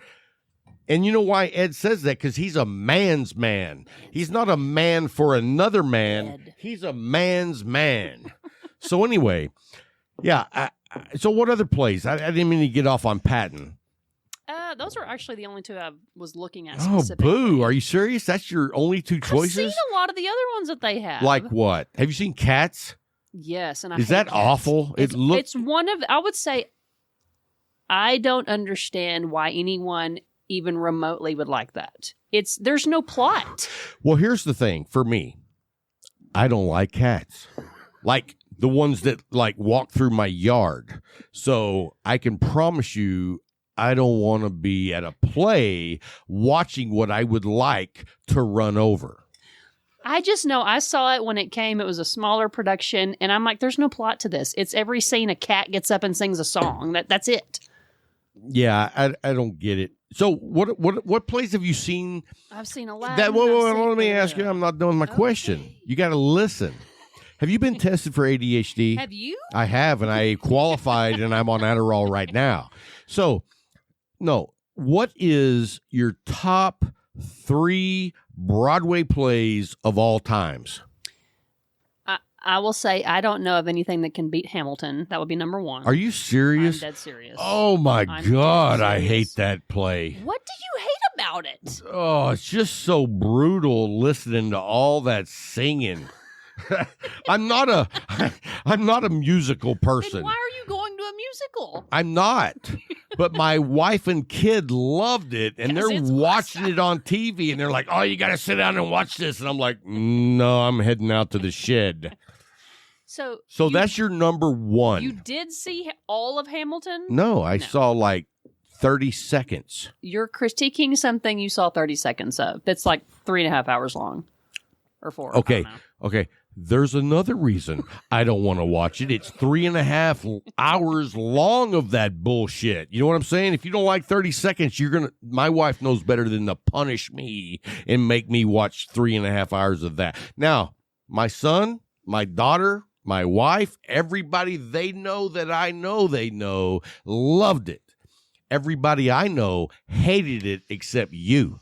And you know why Ed says that? Because he's a man's man. He's not a man for another man. Ed. He's a man's man. So anyway, yeah. So what other plays? I didn't mean to get off on Patton. Those are actually the only two I was looking at Oh, specifically. boo. Are you serious? That's your only 2 choices? I've seen a lot of the other ones that they have. Like what? Have you seen Cats? Yes, and I Is hate that Cats. awful? It's one of, I would say, I don't understand why anyone even remotely would like that. There's no plot. Well, here's the thing. For me, I don't like cats. Like the ones that walk through my yard. So I can promise you, I don't want to be at a play watching what I would like to run over. I just know I saw it when it came. It was a smaller production, and I'm like, there's no plot to this. It's every scene a cat gets up and sings a song. That's it. Yeah, I don't get it. So what plays have you seen? I've seen Aladdin. Let me ask you. I'm not done with my question. You got to listen. Have you been tested for ADHD? Have you? I have, and I qualified, and I'm on Adderall right now. So, no, what is your top 3 Broadway plays of all times? I will say I don't know of anything that can beat Hamilton. That would be number 1. Are you serious? I'm dead serious. Oh, my I'm God, dead I serious. hate that play. What do you hate about it? Oh, it's just so brutal listening to all that singing. I'm not a musical person. Then why are you going to a musical? I'm not. But my wife and kid loved it, and 'Cause they're it's watching awesome. it on TV, and they're like, "Oh, you got to sit down and watch this." And I'm like, "No, I'm heading out to the shed." So That's your number 1. You did see all of Hamilton? No, I saw like 30 seconds. You're critiquing something you saw 30 seconds of. That's like 3.5 hours long. Or 4. Okay. I don't know. Okay. There's another reason I don't want to watch it. It's 3.5 hours long of that bullshit. You know what I'm saying? If you don't like 30 seconds, my wife knows better than to punish me and make me watch 3.5 hours of that. Now, my son, my daughter, my wife, everybody they know that I know they know loved it. Everybody I know hated it except you.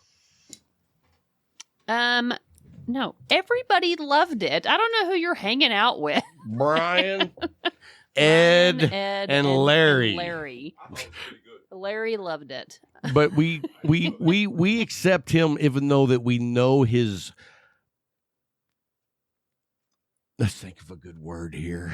No, everybody loved it. I don't know who you're hanging out with. Brian, Ed, and Larry. Larry loved it. But we accept him even though that we know his. Let's think of a good word here.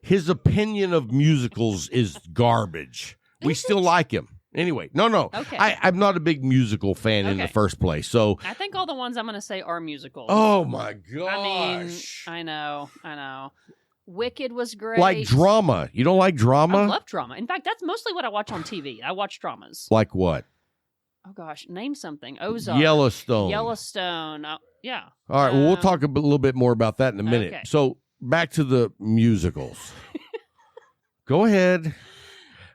His opinion of musicals is garbage. We still like him. Anyway, no. Okay. I'm not a big musical fan in the Okay. first place. So, I think all the ones I'm going to say are musicals. oh my gosh. I mean, I know. Wicked was great. Like drama. You don't like drama? I love drama. In fact, that's mostly what I watch on TV. I watch dramas. Like what? Oh, gosh. Name something. Ozark. Yellowstone. Yeah. All right. Well, we'll talk a little bit more about that in a minute. Okay. So back to the musicals. Go ahead.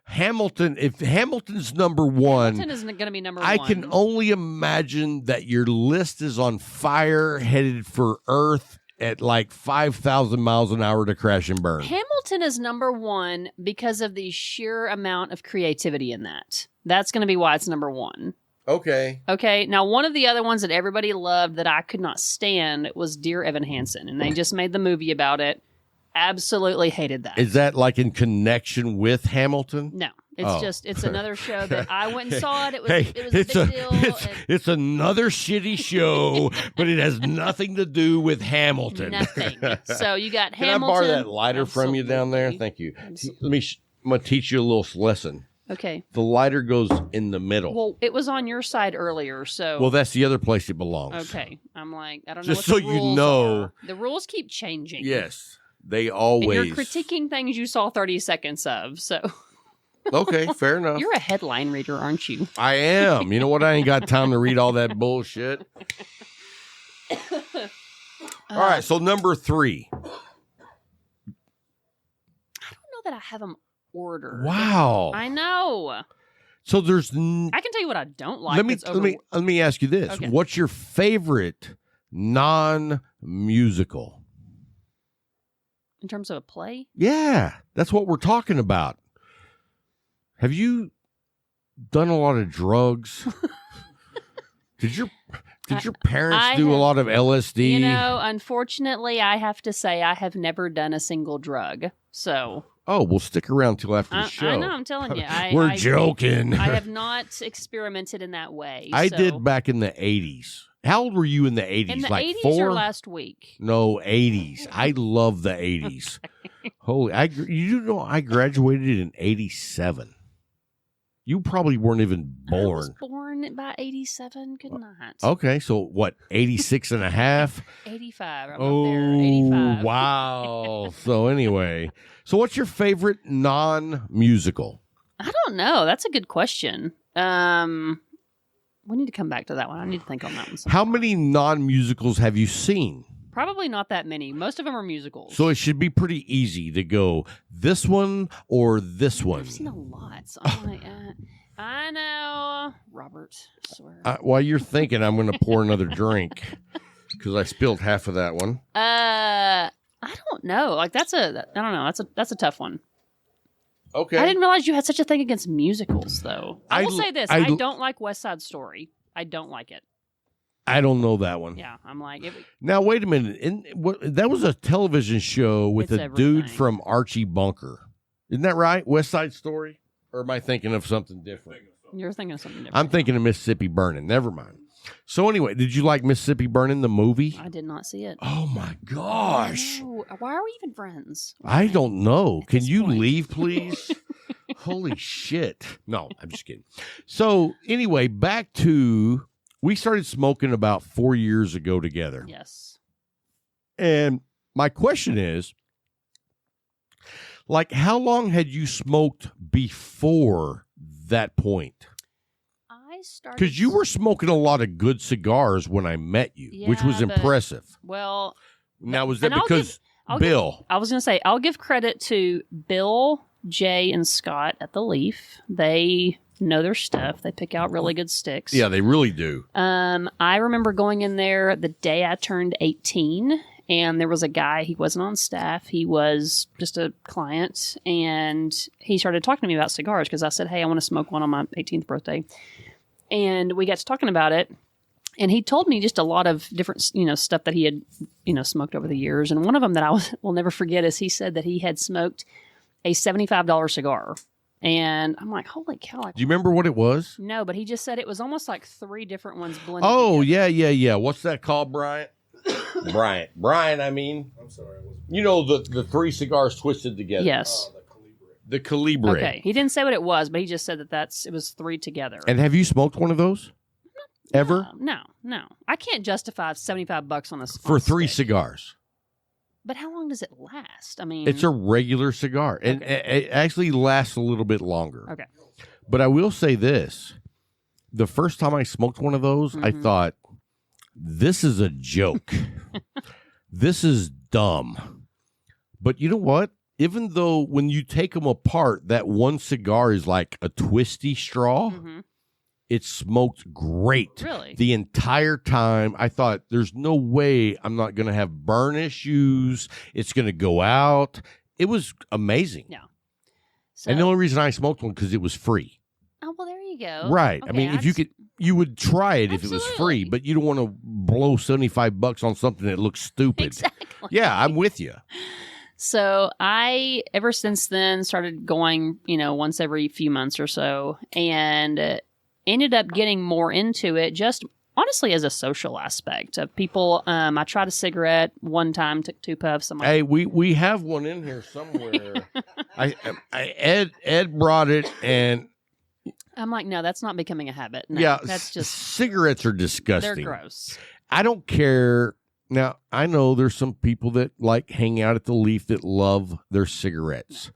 Hamilton. If Hamilton's number 1, Hamilton is going to be number 1. I can only imagine that your list is on fire, headed for Earth at like 5,000 miles an hour to crash and burn. Hamilton is number 1 because of the sheer amount of creativity in that. That's going to be why it's number 1. Okay. Okay. Now, one of the other ones that everybody loved that I could not stand was Dear Evan Hansen, and they just made the movie about it. Absolutely hated that. Is that like in connection with Hamilton? No, it's it's another show that I went and saw it. It was a big it's deal. It's another shitty show, but it has nothing to do with Hamilton. Nothing. So you got Can Hamilton. I borrow that lighter from you down there? Absolutely. Thank you. I'm going to teach you a little lesson. Okay. The lighter goes in the middle. Well, it was on your side earlier, so. Well, that's the other place it belongs. Okay. I'm like, I don't Just know what so the you rules know. are. The rules keep changing. Yes, they And always. you're critiquing things you saw 30 seconds of, so. Okay, fair enough. You're a headline reader, aren't you? I am. You know what? I ain't got time to read all that bullshit. All right, so number 3. I don't know that I have them ordered. Wow. I know. So there's. I can tell you what I don't like. Let me ask you this: Okay. What's your favorite non-musical? In terms of a play? Yeah, that's what we're talking about. Have you done a lot of drugs? Did your parents I do a have- lot of LSD? You know, unfortunately, I have to say I have never done a single drug. So. Oh, we'll stick around till after the show. I know, I'm telling you. We're joking. I have not experimented in that way. I so. did back in the 80s. How old were you in the 80s? In the like 80s 4? or last week? No, 80s. I love the 80s. Holy, you know, I graduated in 87. You probably weren't even I was born. born by 87. Good night. Okay, so what, 86 and a half? 85. I'm up Oh, there. 85. wow. So anyway, so what's your favorite non-musical? I don't know. That's a good question. We need to come back to that one. I need to think on that one. How many non-musicals have you seen? Probably not that many. Most of them are musicals. So it should be pretty easy to go this one or this one. I've seen a lot. So I'm like, I know. Robert, I swear. While you're thinking, I'm going to pour another drink because I spilled half of that one. I I don't know. Like I don't know. That's a tough one. Okay. I didn't realize you had such a thing against musicals, though. I will say this: I don't like West Side Story. I don't like it. I don't know that one. Yeah, I'm like. Now wait a minute. That was a television show with a dude from Archie Bunker. Isn't that right? West Side Story? Or am I thinking of something different? You're thinking of something different. I'm thinking of Mississippi Burning. Never mind. So anyway, did you like Mississippi Burning, the movie? I did not see it. Oh my gosh. No. Why are we even friends? I don't know. Can you leave, please? Holy shit. No, I'm just kidding. So anyway, back to, we started smoking about 4 years ago together. Yes. And my question is, like, how long had you smoked before that point? I started... Because you were smoking a lot of good cigars when I met you, which was impressive. Well... Now, was that because Bill? I was going to say, I'll give credit to Bill, Jay, and Scott at the Leaf. They know their stuff. They pick out really good sticks. Yeah, they really do. I remember going in there the day I turned 18, and there was a guy. He wasn't on staff. He was just a client, and he started talking to me about cigars because I said, hey, I want to smoke one on my 18th birthday. And we got to talking about it. And he told me just a lot of different, stuff that he had, smoked over the years. And one of them that I will never forget is he said that he had smoked a $75 cigar. And I'm like, holy cow. Like, do you remember what it was? No, but he just said it was almost like 3 different ones blended together. Yeah. Yeah. What's that called, Bryant? Brian, I mean. I'm sorry. The 3 cigars twisted together. Yes. The Calibre. Okay. He didn't say what it was, but he just said that it was 3 together. And have you smoked one of those? Ever? No. I can't justify $75 on this for 3 stick. cigars. But how long does it last? I mean, it's a regular cigar, and it actually lasts a little bit longer. Okay. But I will say this: the first time I smoked one of those, I thought, "This is a joke. This is dumb." But you know what? Even though when you take them apart, that one cigar is like a twisty straw. It smoked great. Really? The entire time. I thought, there's no way I'm not going to have burn issues. It's going to go out. It was amazing. Yeah. So, and the only reason I smoked one because it was free. Oh, well, there you go. Right. Okay, I mean, you would try it if it was free, but you don't want to blow $75 on something that looks stupid. Exactly. Yeah, I'm with you. So I, ever since then, started going, once every few months or so, and ended up getting more into it just honestly as a social aspect of people. I tried a cigarette one time, took 2 puffs. I'm like, hey, we have one in here somewhere. Ed brought it, and I'm like, no, that's not becoming a habit. No, yeah, that's just cigarettes are disgusting. They're gross. I don't care. Now, I know there's some people that like hang out at the Leaf that love their cigarettes.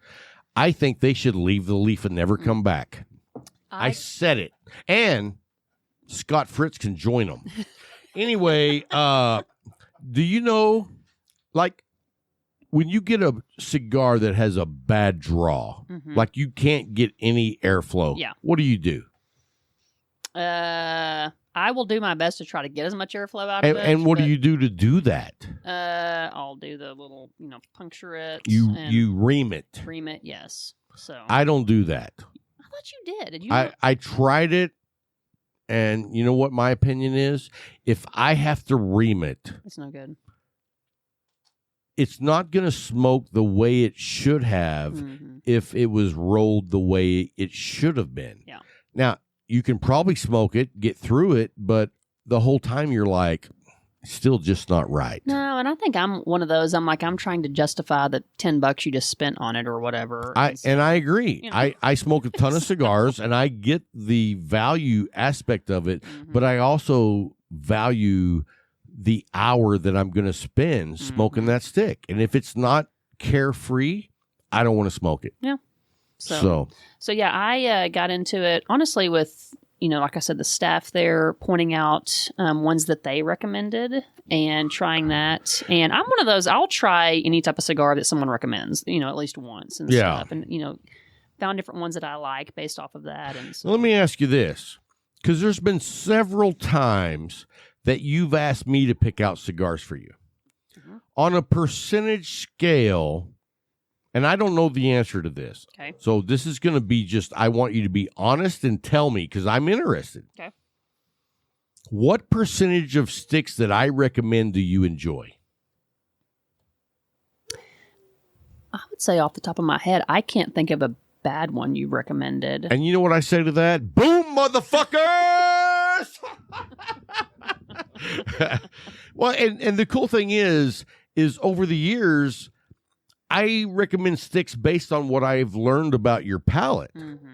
I think they should leave the Leaf and never come back. I said it. And Scott Fritz can join them. Anyway, do you know, like, when you get a cigar that has a bad draw, like you can't get any airflow, what do? I will do my best to try to get as much airflow out of it. And what do you do to do that? I'll do the little, puncture it. You ream it. Ream it, yes. So I don't do that. I thought you did. Did you? I tried it, and you know what my opinion is? If I have to ream it, it's no good. It's not going to smoke the way it should have if it was rolled the way it should have been. Yeah. Now, you can probably smoke it, get through it, but the whole time you're like, still just not right. No, and I think I'm one of those. I'm trying to justify the $10 you just spent on it or whatever. I agree. I smoke a ton of cigars, and I get the value aspect of it, but I also value the hour that I'm going to spend smoking that stick. And if it's not carefree, I don't want to smoke it. Yeah. So yeah, I got into it honestly with, like I said, the staff there pointing out ones that they recommended and trying that. And I'm one of those, I'll try any type of cigar that someone recommends, at least once and stuff. And, found different ones that I like based off of that. And so. Let me ask you this, because there's been several times that you've asked me to pick out cigars for you. on a percentage scale, and I don't know the answer to this. Okay. So this is going to be just, I want you to be honest and tell me because I'm interested. Okay. What percentage of sticks that I recommend do you enjoy? I would say off the top of my head, I can't think of a bad one you recommended. And you know what I say to that? Boom, motherfuckers! Well, and the cool thing is over the years, I recommend sticks based on what I've learned about your palate. Mm-hmm.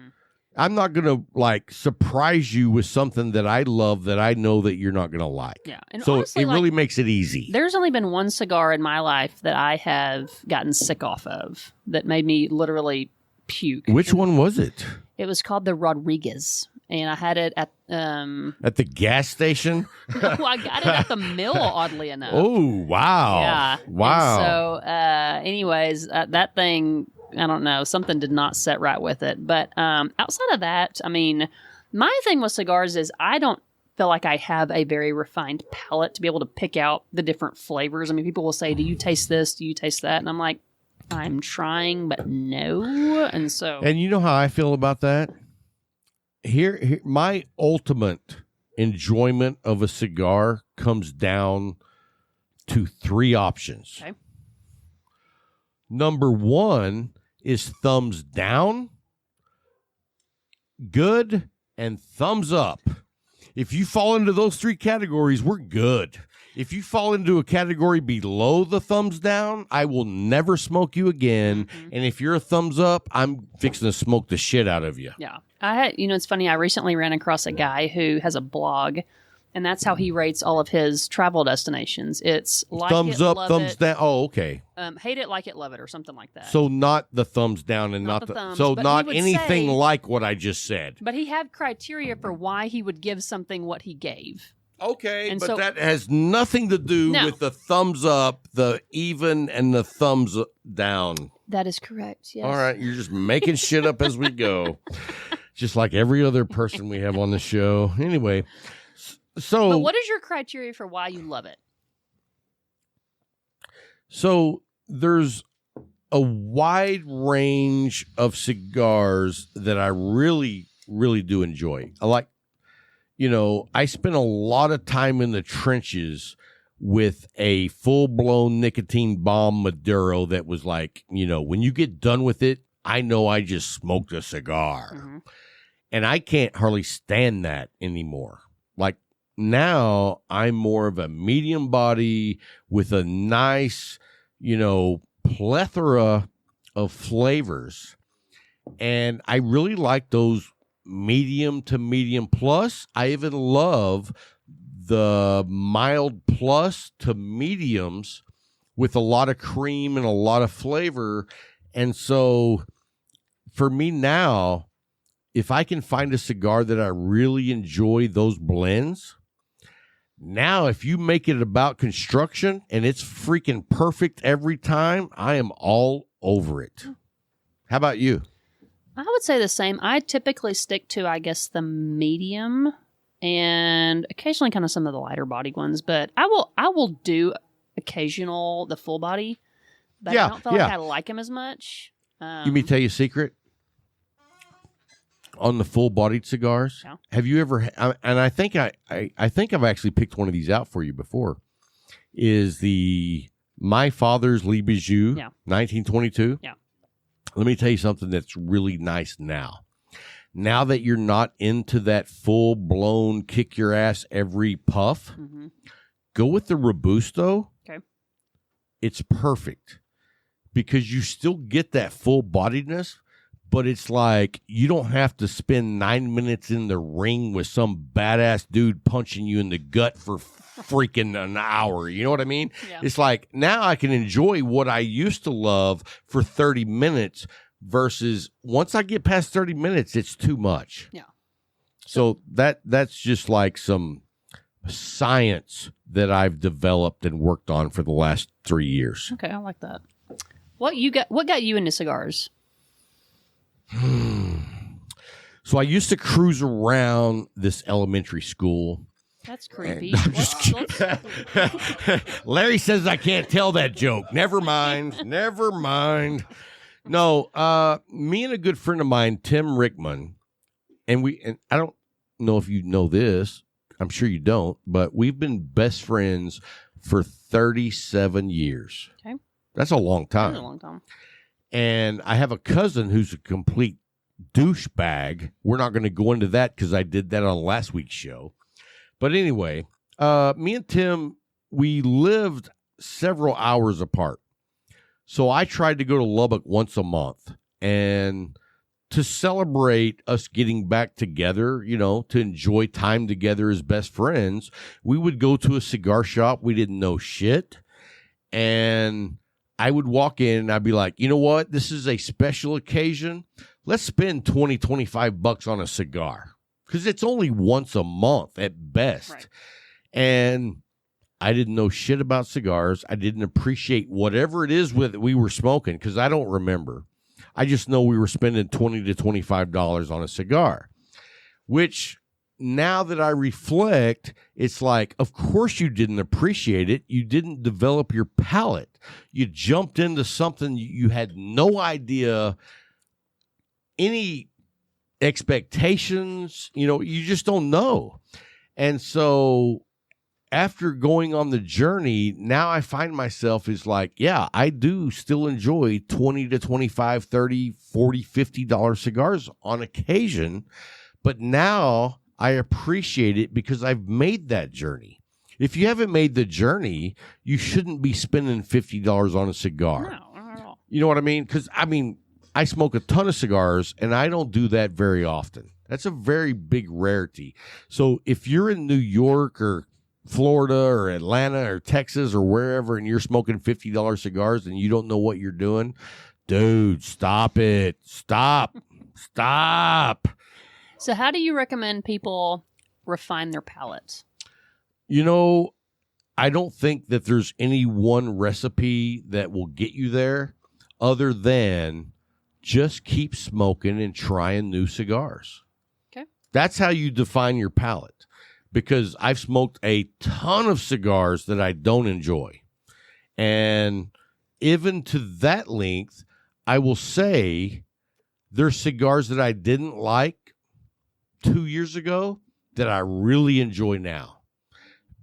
I'm not going to like surprise you with something that I love that I know that you're not going to like. Yeah. And so honestly, it really makes it easy. There's only been one cigar in my life that I have gotten sick off of that made me literally puke. Which one was it? It was called the Rodriguez. And I had it at the gas station. No, I got it at the mill. Oddly enough. Oh wow! Yeah. Wow. And so, anyways, that thing, I don't know, something did not set right with it. But outside of that, I mean, my thing with cigars is I don't feel like I have a very refined palate to be able to pick out the different flavors. I mean, people will say, "Do you taste this? Do you taste that?" And I'm like, I'm trying, but no. And so, and you know how I feel about that. Here, my ultimate enjoyment of a cigar comes down to 3 options. Okay. Number 1 is thumbs down, good, and thumbs up. If you fall into those 3 categories, we're good. If you fall into a category below the thumbs down, I will never smoke you again. Mm-hmm. And if you're a thumbs up, I'm fixing to smoke the shit out of you. Yeah. It's funny. I recently ran across a guy who has a blog, and that's how he rates all of his travel destinations. It's like thumbs it, up, love thumbs it, down. Oh, okay. Hate it, like it, love it, or something like that. So not the thumbs down and Not not the the thumbs, so but not he would anything say- like what I just said. But he had criteria for why he would give something what he gave. Okay, And but so- that has nothing to do No. with the thumbs up, the even, and the thumbs down. That is correct. Yes. All right, you're just making shit up as we go, just like every other person we have on the show. Anyway, so But what is your criteria for why you love it? So there's a wide range of cigars that I really, really do enjoy. I like, I spent a lot of time in the trenches with a full-blown nicotine bomb Maduro that was like, when you get done with it, I know I just smoked a cigar. Mm-hmm. And I can't hardly stand that anymore. Like now I'm more of a medium body with a nice, plethora of flavors. And I really like those medium to medium plus. I even love the mild plus to mediums with a lot of cream and a lot of flavor. And so for me now, if I can find a cigar that I really enjoy those blends, now if you make it about construction and it's freaking perfect every time, I am all over it. How about you? I would say the same. I typically stick to, I guess, the medium and occasionally kind of some of the lighter bodied ones, but I will do the full body, but I don't feel like I like them as much. You mean tell you a secret? On the full-bodied cigars, Yeah. Have you ever? And I think I've actually picked one of these out for you before. Is the My Father's Lee Bijou, 1922? Yeah. Let me tell you something that's really nice now. Now that you're not into that full-blown kick your ass every puff, Mm-hmm. go with the Robusto. Okay. It's perfect because you still get that full-bodiedness. But it's like you don't have to spend 9 minutes in the ring with some badass dude punching you in the gut for freaking an hour. You know what I mean? Yeah. It's like now I can enjoy what I used to love for 30 minutes versus once I get past 30 minutes, it's too much. Yeah. So that's just like some science that I've developed and worked on for the last 3 years. Okay, I like that. What got you into cigars? So I used to cruise around this elementary school, That's creepy. I'm just kidding. Larry says I can't tell that joke. Never mind. Never mind. No, me and a good friend of mine, Tim Rickman, and I don't know if you know this. I'm sure you don't, but we've been best friends for 37 years. Okay. That's a long time. That's a long time. And I have a cousin who's a complete douchebag. We're not going to go into that because I did that on last week's show. But anyway, me and Tim, we lived several hours apart. So I tried to go to Lubbock once a month. And to celebrate us getting back together, you know, to enjoy time together as best friends, we would go to a cigar shop. We didn't know shit. And I would walk in and I'd be like, you know what? This is a special occasion. Let's spend $20-$25 on a cigar because it's only once a month at best. Right. And I didn't know shit about cigars. I didn't appreciate whatever it is we were smoking because I don't remember. I just know we were spending $20 to $25 on a cigar, which now that I reflect, it's like, of course you didn't appreciate it. You didn't develop your palate. You jumped into something you had no idea, any expectations, you know, you just don't know. And so after going on the journey, now I find myself is like, yeah, I do still enjoy $20 to $25, $30, $40, $50 cigars on occasion. But now I appreciate it because I've made that journey. If you haven't made the journey, you shouldn't be spending $50 on a cigar. No, not at all. You know what I mean? Because, I mean, I smoke a ton of cigars, and I don't do that very often. That's a very big rarity. So if you're in New York or Florida or Atlanta or Texas or wherever, and you're smoking $50 cigars and you don't know what you're doing, dude, stop it. Stop. So how do you recommend people refine their palate? You know, I don't think that there's any one recipe that will get you there other than just keep smoking and trying new cigars. Okay. That's how you define your palate, because I've smoked a ton of cigars that I don't enjoy. And even to that length, I will say there's cigars that I didn't like 2 years ago that I really enjoy now.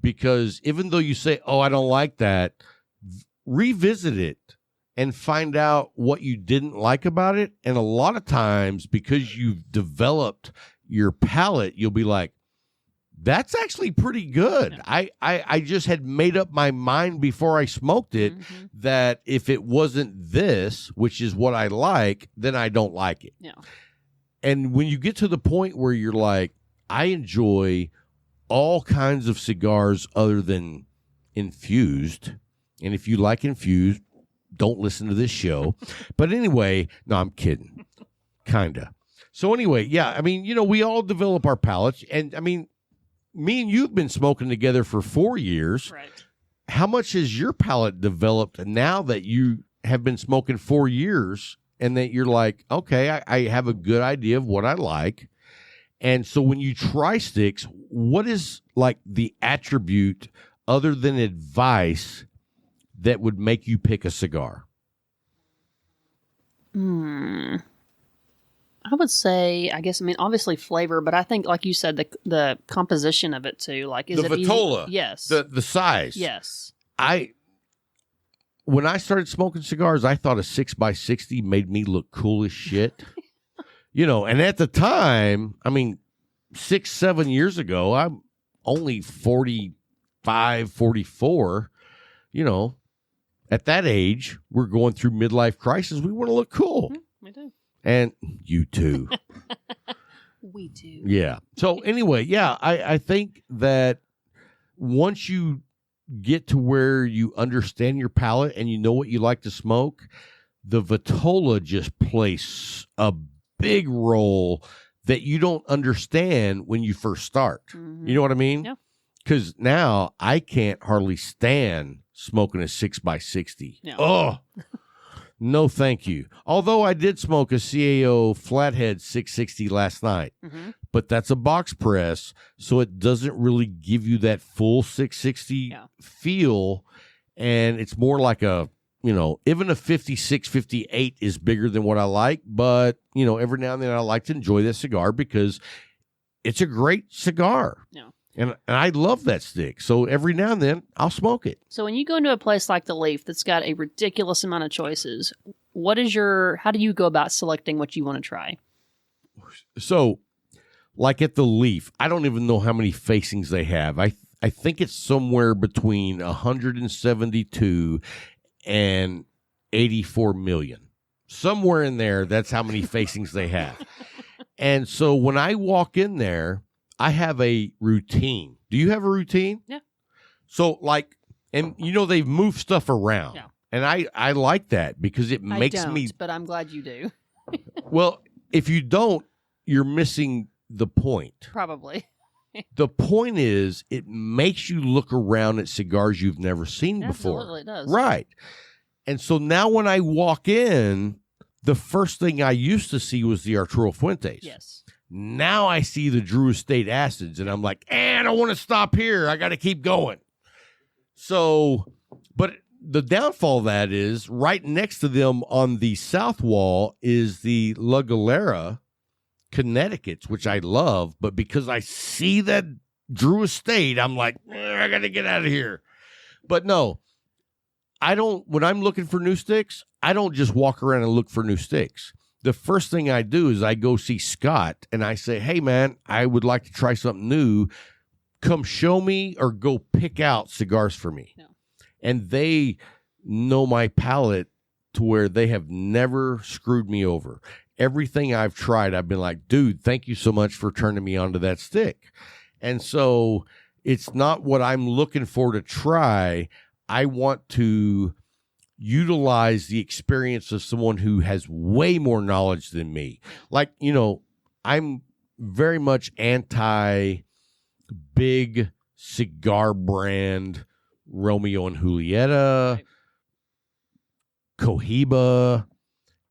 Because even though you say, oh, I don't like that, revisit it and find out what you didn't like about it. And a lot of times, because you've developed your palate, you'll be like, that's actually pretty good. Yeah. I just had made up my mind before I smoked it that if it wasn't this, which is what I like, then I don't like it. Yeah. And when you get to the point where you're like, I enjoy all kinds of cigars other than infused. And if you like infused, don't listen to this show. But anyway, no, I'm kidding. Kinda. So anyway, yeah, I mean, you know, we all develop our palates. And I mean, me and you've been smoking together for 4 years. Right. How much has your palate developed now that you have been smoking 4 years and that you're like, okay, I have a good idea of what I like. And so when you try sticks, what is like the attribute other than advice that would make you pick a cigar? I would say, I guess, I mean, obviously flavor, but I think, like you said, the composition of it too. Like, is the it vitola? Easy? Yes. The size. Yes. When I started smoking cigars, I thought a 6x60 made me look cool as shit. You know, and at the time, I mean, 6-7 years ago, I'm only 45, 44. You know, at that age, we're going through midlife crisis. We want to look cool. We do. And you too. We do. Yeah. So anyway, yeah, I think that once you get to where you understand your palate and you know what you like to smoke, the vitola just plays a big role that you don't understand when you first start. You know what I mean? Yeah. Because now I can't hardly stand smoking a 6x60. Yeah. Oh, No, thank you. Although I did smoke a CAO Flathead 660 last night, but that's a box press, so it doesn't really give you that full 660 feel, and it's more like a, even a 56, 58 is bigger than what I like, but, every now and then I like to enjoy that cigar because it's a great cigar. Yeah. And I love that stick. So every now and then I'll smoke it. So when you go into a place like the Leaf that's got a ridiculous amount of choices, how do you go about selecting what you want to try? So like at the Leaf, I don't even know how many facings they have. I think it's somewhere between 172 and 84 million. Somewhere in there, that's how many facings they have. And so when I walk in there, I have a routine. Do you have a routine? Yeah. So and they've moved stuff around. Yeah. And I like that because it makes me. But I'm glad you do. Well, if you don't, you're missing the point. Probably. The point is it makes you look around at cigars you've never seen before. Absolutely, it does. Right. And so now when I walk in, the first thing I used to see was the Arturo Fuentes. Yes. Now I see the Drew Estate acids, and I'm like, I don't want to stop here. I got to keep going. So, but the downfall of that is right next to them on the south wall is the La Galera Connecticut's, which I love. But because I see that Drew Estate, I'm like, I got to get out of here. But no, I don't. When I'm looking for new sticks, I don't just walk around and look for new sticks. The first thing I do is I go see Scott and I say, hey, man, I would like to try something new. Come show me or go pick out cigars for me. No. And they know my palate to where they have never screwed me over. Everything I've tried, I've been like, dude, thank you so much for turning me onto that stick. And so it's not what I'm looking for to try. I want to utilize the experience of someone who has way more knowledge than me. Like, I'm very much anti big cigar brand Romeo and Julieta, right. Cohiba.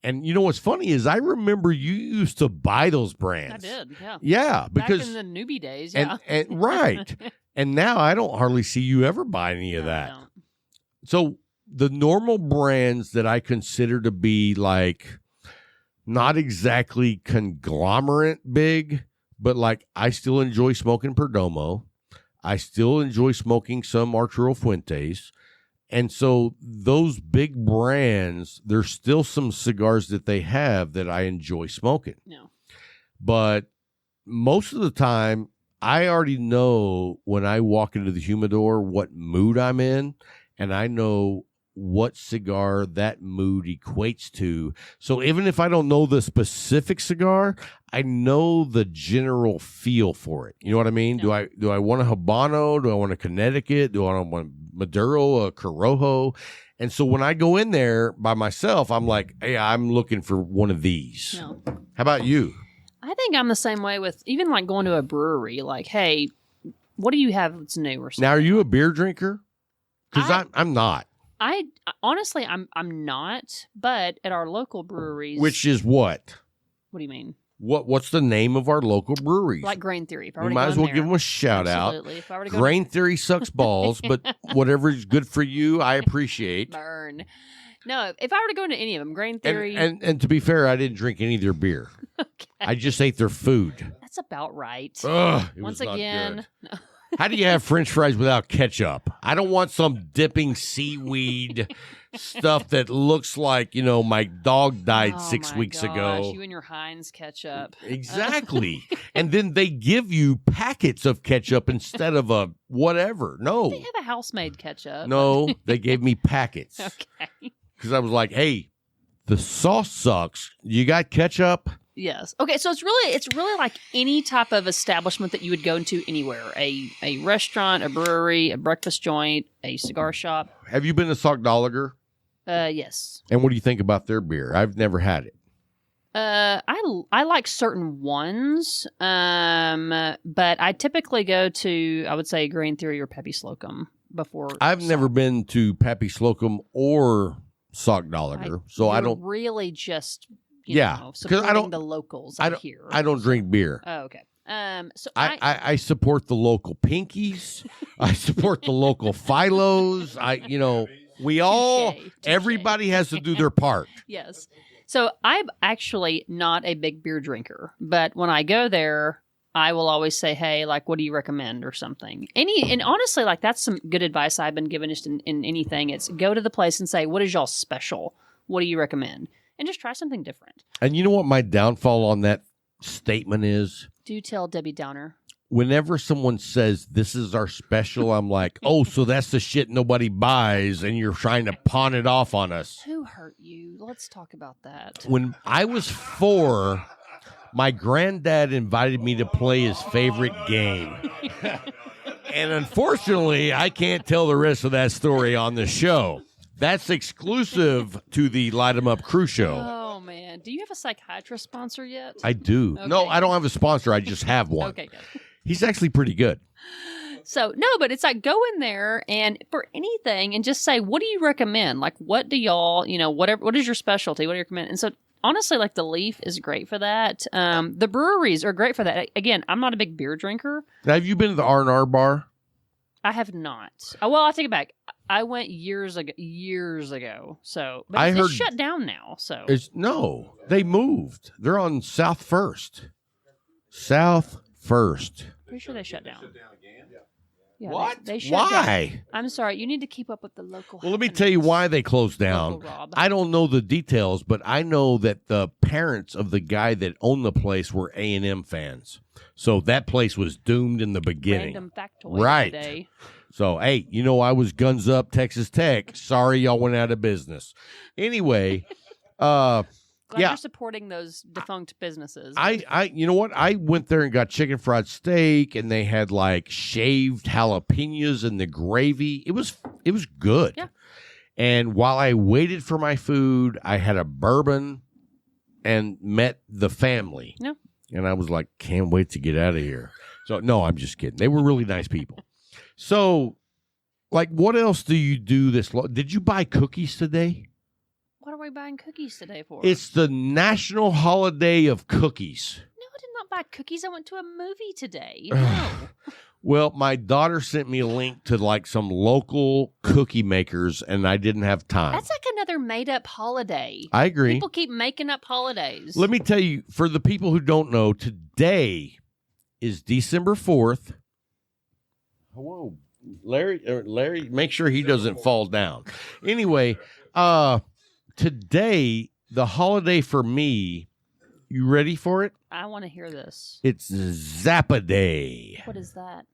And what's funny is I remember you used to buy those brands. I did, yeah. Yeah, because back in the newbie days, yeah. And right. And now I don't hardly see you ever buy any of that. So the normal brands that I consider to be like not exactly conglomerate big, but like I still enjoy smoking Perdomo. I still enjoy smoking some Arturo Fuentes. And so those big brands, there's still some cigars that they have that I enjoy smoking. No. But most of the time, I already know when I walk into the humidor what mood I'm in, and I know what cigar that mood equates to. So even if I don't know the specific cigar, I know the general feel for it. You know what I mean? Yeah. Do I want a Habano? Do I want a Connecticut? Do I want Maduro, a Corojo? And so when I go in there by myself, I'm like, hey, I'm looking for one of these. No. How about you? I think I'm the same way with even like going to a brewery. Like, hey, what do you have that's new or something? Now, are you a beer drinker? Because I'm not. I honestly, I'm not, but at our local breweries. Which is what? What do you mean? What's the name of our local breweries? Like Grain Theory. We might as well give them a shout Absolutely. out. If I were to Grain Theory sucks balls, but whatever is good for you, I appreciate. Burn. No, if I were to go into any of them, Grain Theory. And to be fair, I didn't drink any of their beer. Okay. I just ate their food. That's about right. Ugh, Once again. No. How do you have French fries without ketchup? I don't want some dipping seaweed stuff that looks like, my dog died 6 weeks ago. You and your Heinz ketchup. Exactly. And then they give you packets of ketchup instead of a whatever. No. They have a house-made ketchup. No, they gave me packets. Okay. Because I was like, hey, the sauce sucks. You got ketchup? Yes. Okay, so it's really like any type of establishment that you would go into anywhere. A restaurant, a brewery, a breakfast joint, a cigar shop. Have you been to Sockdolliger? Yes. And what do you think about their beer? I've never had it. I like certain ones, but I typically go to, I would say, Grain Theory or Peppy Slocum before. I've never been to Peppy Slocum or Sock Lager, so I You're don't. really just Yeah, 'cause supporting I don't- the locals. I don't. Here. I don't drink beer. Oh, okay. So I support the local Pinkies. I support the local Philos. We all, Touche. everybody has to do their part. Yes. So I'm actually not a big beer drinker, but when I go there, I will always say, "Hey, like, what do you recommend?" or something. And honestly, like, that's some good advice I've been given just in anything. It's go to the place and say, "What is y'all special? What do you recommend?" And just try something different. And you know what my downfall on that statement is? Do tell Debbie Downer. Whenever someone says this is our special, I'm like, oh, so that's the shit nobody buys, and you're trying to pawn it off on us. Who hurt you? Let's talk about that. When I was 4, my granddad invited me to play his favorite game. And unfortunately, I can't tell the rest of that story on the show. That's exclusive to the Light 'em Up Crew Show. Oh, man. Do you have a psychiatrist sponsor yet? I do. Okay. No, I don't have a sponsor. I just have one. Okay, good. He's actually pretty good. So, no, but it's like go in there and for anything and just say, what do you recommend? Like, what do y'all, what is your specialty? What do you recommend? And so, honestly, like the Leaf is great for that. The breweries are great for that. Again, I'm not a big beer drinker. Now, have you been to the R&R bar? I have not. Oh, well, I take it back. I went years ago. So, but I it's heard- shut down now. So, No, they moved. They're on South First. South First. pretty sure they shut down. Yeah, What? They shut down. Why? I'm sorry. You need to keep up with the local. Well, let me tell you why they closed down. Local Rob. I don't know the details, but I know that the parents of the guy that owned the place were A&M fans. So that place was doomed in the beginning. Random factoid Right. today. So, hey, I was guns up Texas Tech. Sorry y'all went out of business. Anyway, Glad Yeah. you're supporting those defunct businesses. you know what? I went there and got chicken fried steak, and they had like shaved jalapenos in the gravy. It was good. Yeah. And while I waited for my food, I had a bourbon and met the family. Yeah. And I was like, can't wait to get out of here. So no, I'm just kidding. They were really nice people. So, like, what else do you do did you buy cookies today? What are we buying cookies today for? It's the National Holiday of Cookies. No, I did not buy cookies. I went to a movie today. No. Well, my daughter sent me a link to like some local cookie makers, and I didn't have time. That's like another made-up holiday. I agree. People keep making up holidays. Let me tell you, for the people who don't know, today is December 4th. Whoa, Larry, make sure he doesn't fall down. Anyway, today, the holiday for me, you ready for it? I want to hear this. It's Zappa Day. What is that?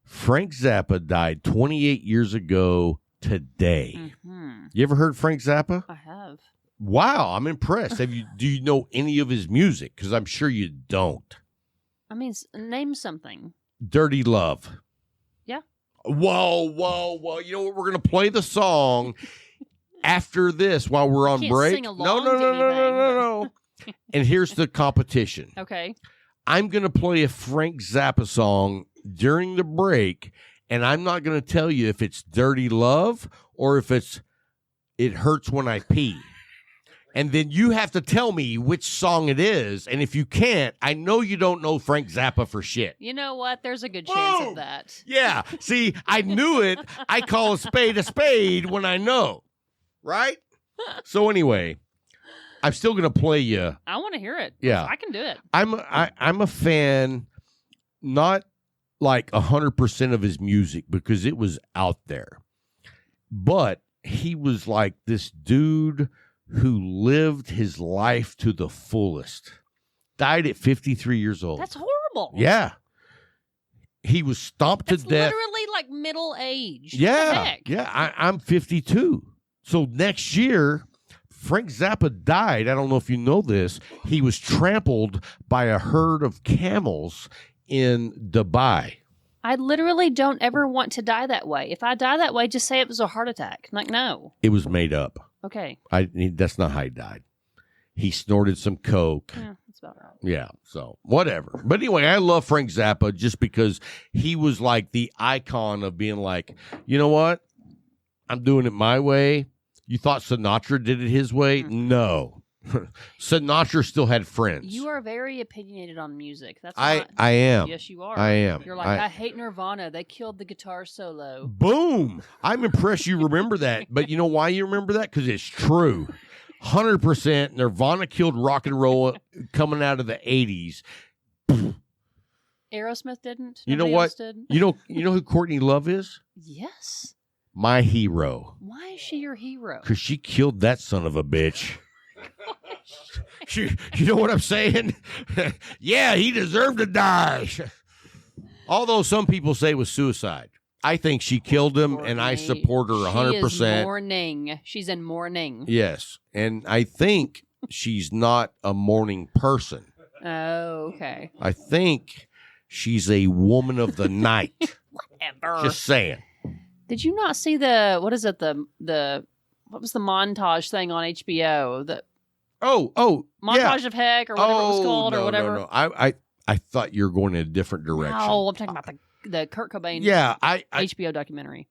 Frank Zappa died 28 years ago today. Mm-hmm. You ever heard Frank Zappa? I have. Wow, I'm impressed. Do you know any of his music? Because I'm sure you don't. I mean, name something. Dirty Love. Yeah. Whoa. You know what? We're going to play the song after this while we're on Can't break. sing along to No. And here's the competition. Okay. I'm going to play a Frank Zappa song during the break, and I'm not going to tell you if it's Dirty Love or if It Hurts When I Pee. And then you have to tell me which song it is. And if you can't, I know you don't know Frank Zappa for shit. You know what? There's a good chance Boom! of that. Yeah. See, I knew it. I call a spade when I know. Right? So anyway, I'm still going to play you. I want to hear it. Yeah. I can do it. I'm a fan, not like 100% of his music because it was out there. But he was like this dude who lived his life to the fullest. Died at 53 years old. That's horrible. Yeah. He was stomped That's to death. literally like middle age. What the Yeah. heck? Yeah. I'm 52. So next year, Frank Zappa died. I don't know if you know this. He was trampled by a herd of camels in Dubai. I literally don't ever want to die that way. If I die that way, just say it was a heart attack. Like, no. It was made up. Okay. That's not how he died. He snorted some coke. Yeah, that's about right. Yeah, so whatever. But anyway, I love Frank Zappa just because he was like the icon of being like, you know what? I'm doing it my way. You thought Sinatra did it his way? No. Sinatra still had friends. You are very opinionated on music. That's I not. am. Yes, you are. I am. You're like, I hate Nirvana. They killed the guitar solo. Boom. I'm impressed you remember that. But you know why you remember that? Because it's true. 100% Nirvana killed rock and roll coming out of the 80s. Aerosmith didn't. You know Nobody what? else did? You know who Courtney Love is? Yes. My hero. Why is she your hero? Because she killed that son of a bitch. You know what I'm saying? Yeah, he deserved to die. Although some people say it was suicide. I think she killed him, and I support her 100%. She is mourning. She's in mourning. Yes, and I think she's not a mourning person. Oh, okay. I think she's a woman of the night. Whatever. Just saying. Did you not see the what was it what was the montage thing on HBO? The montage yeah. of Heck or whatever it was called no, or whatever. No. I thought you were going in a different direction. No, I'm talking about the Kurt Cobain HBO documentary.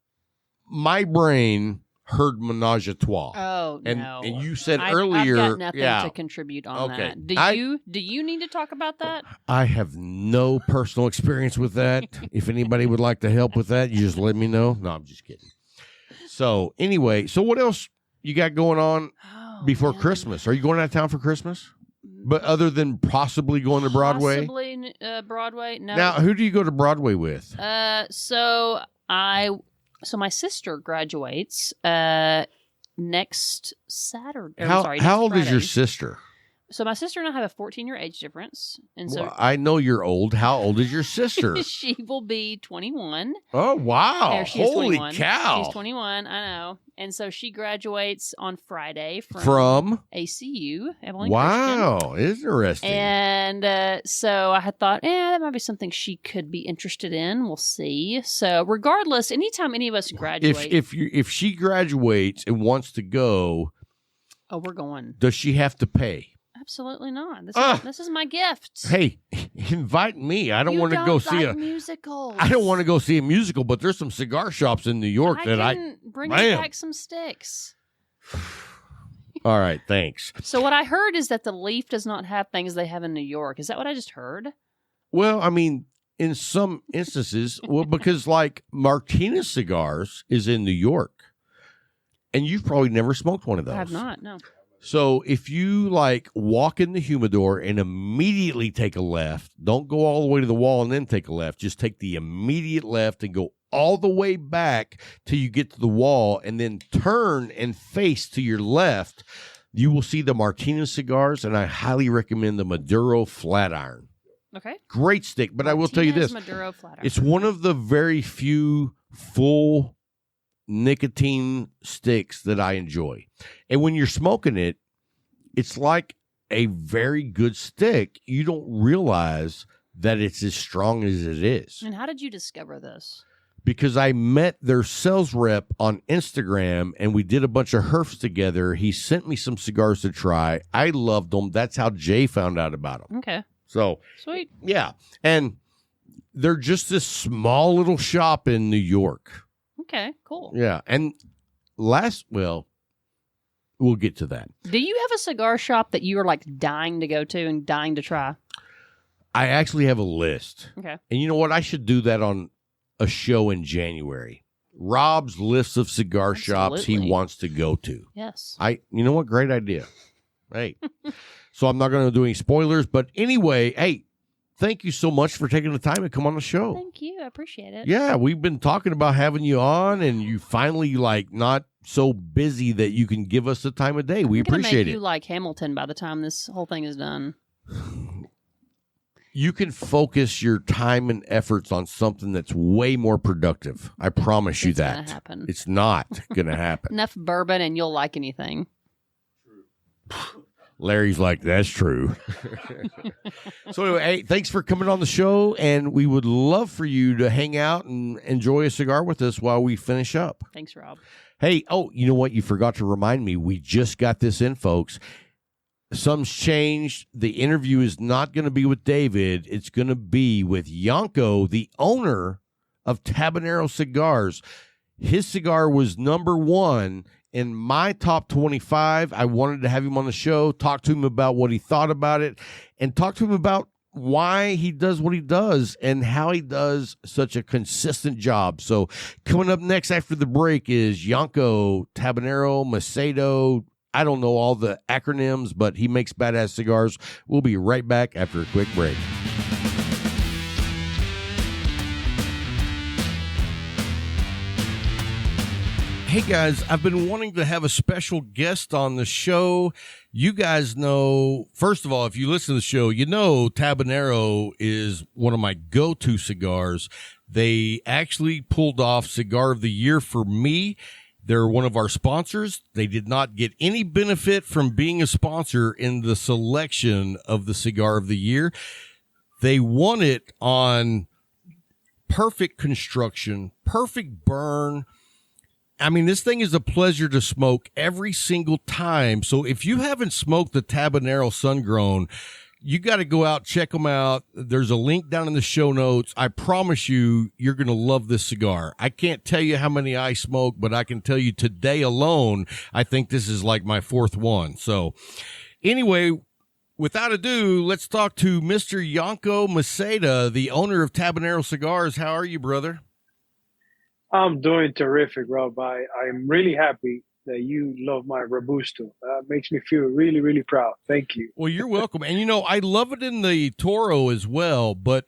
My brain heard Menage a Trois. Oh, and, no. And you said I've earlier. got nothing yeah. to contribute on Okay. that. Do you need to talk about that? I have no personal experience with that. If anybody would like to help with that, you just let me know. No, I'm just kidding. So anyway, what else you got going on before Christmas? Are you going out of town for Christmas? But other than possibly going to Broadway? Possibly Broadway, no. Now, who do you go to Broadway with? So my sister graduates next Saturday. How old is your sister? So my sister and I have a 14-year age difference, and so I know you're old. How old is your sister? she will be 21. Oh wow! She is Holy 21. cow! She's 21. I know, and so she graduates on Friday from ACU. Evelyn wow, Christian. interesting. And so I had thought, that might be something she could be interested in. We'll see. So regardless, anytime any of us graduate, if she graduates and wants to go, we're going. Does she have to pay? Absolutely not. This is my gift. Hey, invite me. I don't want to go see musicals. I don't want to go see a musical, but there's some cigar shops in New York I can bring you back some sticks. All right, thanks. So what I heard is that the Leaf does not have things they have in New York. Is that what I just heard? Well, I mean, in some instances, because like Martinez Cigars is in New York, and you've probably never smoked one of those. I have not. No. So if you like walk in the humidor and immediately take a left, don't go all the way to the wall and then take a left. Just take the immediate left and go all the way back till you get to the wall and then turn and face to your left. You will see the Martinez cigars, and I highly recommend the Maduro Flatiron. Okay. Great stick, but I will tell you this. Maduro Flatiron. It's one of the very few full nicotine sticks that I enjoy. And when you're smoking it, it's like a very good stick. You don't realize that it's as strong as it is. And how did you discover this? Because I met their sales rep on Instagram and we did a bunch of herfs together. He sent me some cigars to try. I loved them. That's how Jay found out about them. Okay. So sweet. Yeah. And they're just this small little shop in New York. Okay, cool. Yeah. And we'll get to that. Do you have a cigar shop that you are like dying to go to and dying to try? I actually have a list. Okay. And you know what? I should do that on a show in January. Rob's list of cigar shops he wants to go to. Yes. You know what? Great idea. Hey. So I'm not going to do any spoilers, but anyway, hey, thank you so much for taking the time to come on the show. Thank you. I appreciate it. Yeah, we've been talking about having you on, and you finally not so busy that you can give us the time of day. We appreciate it. You like Hamilton by the time this whole thing is done. You can focus your time and efforts on something that's way more productive. I promise you that. It's gonna happen. It's not going to happen. Enough bourbon and you'll like anything. Larry's like, that's true. So anyway, hey, thanks for coming on the show, and we would love for you to hang out and enjoy a cigar with us while we finish up. Thanks, Rob. Hey, you know what? You forgot to remind me. We just got this in, folks. Some's changed. The interview is not going to be with David. It's going to be with Yanko, the owner of Tabanero Cigars. His cigar was #1 in my top 25. I wanted to have him on the show, talk to him about what he thought about it, and talk to him about why he does what he does and how he does such a consistent job. So coming up next after the break is Yanko, Tabanero, Macedo. I don't know all the acronyms, but he makes badass cigars. We'll be right back after a quick break. Hey guys, I've been wanting to have a special guest on the show. You guys know, first of all, if you listen to the show, you know Tabanero is one of my go-to cigars. They actually pulled off Cigar of the Year for me. They're one of our sponsors. They did not get any benefit from being a sponsor in the selection of the Cigar of the Year. They won it on perfect construction, perfect burn. I mean, this thing is a pleasure to smoke every single time. So if you haven't smoked the Tabanero Sun-Grown, you got to go out, check them out. There's a link down in the show notes. I promise you, you're going to love this cigar. I can't tell you how many I smoke, but I can tell you today alone, I think this is like my fourth one. So anyway, without ado, let's talk to Mr. Yanko Maceda, the owner of Tabanero Cigars. How are you, brother? I'm doing terrific, Rob. I'm really happy that you love my Robusto. Makes me feel really, really proud. Thank you. Well, you're welcome. And, you know, I love it in the Toro as well, but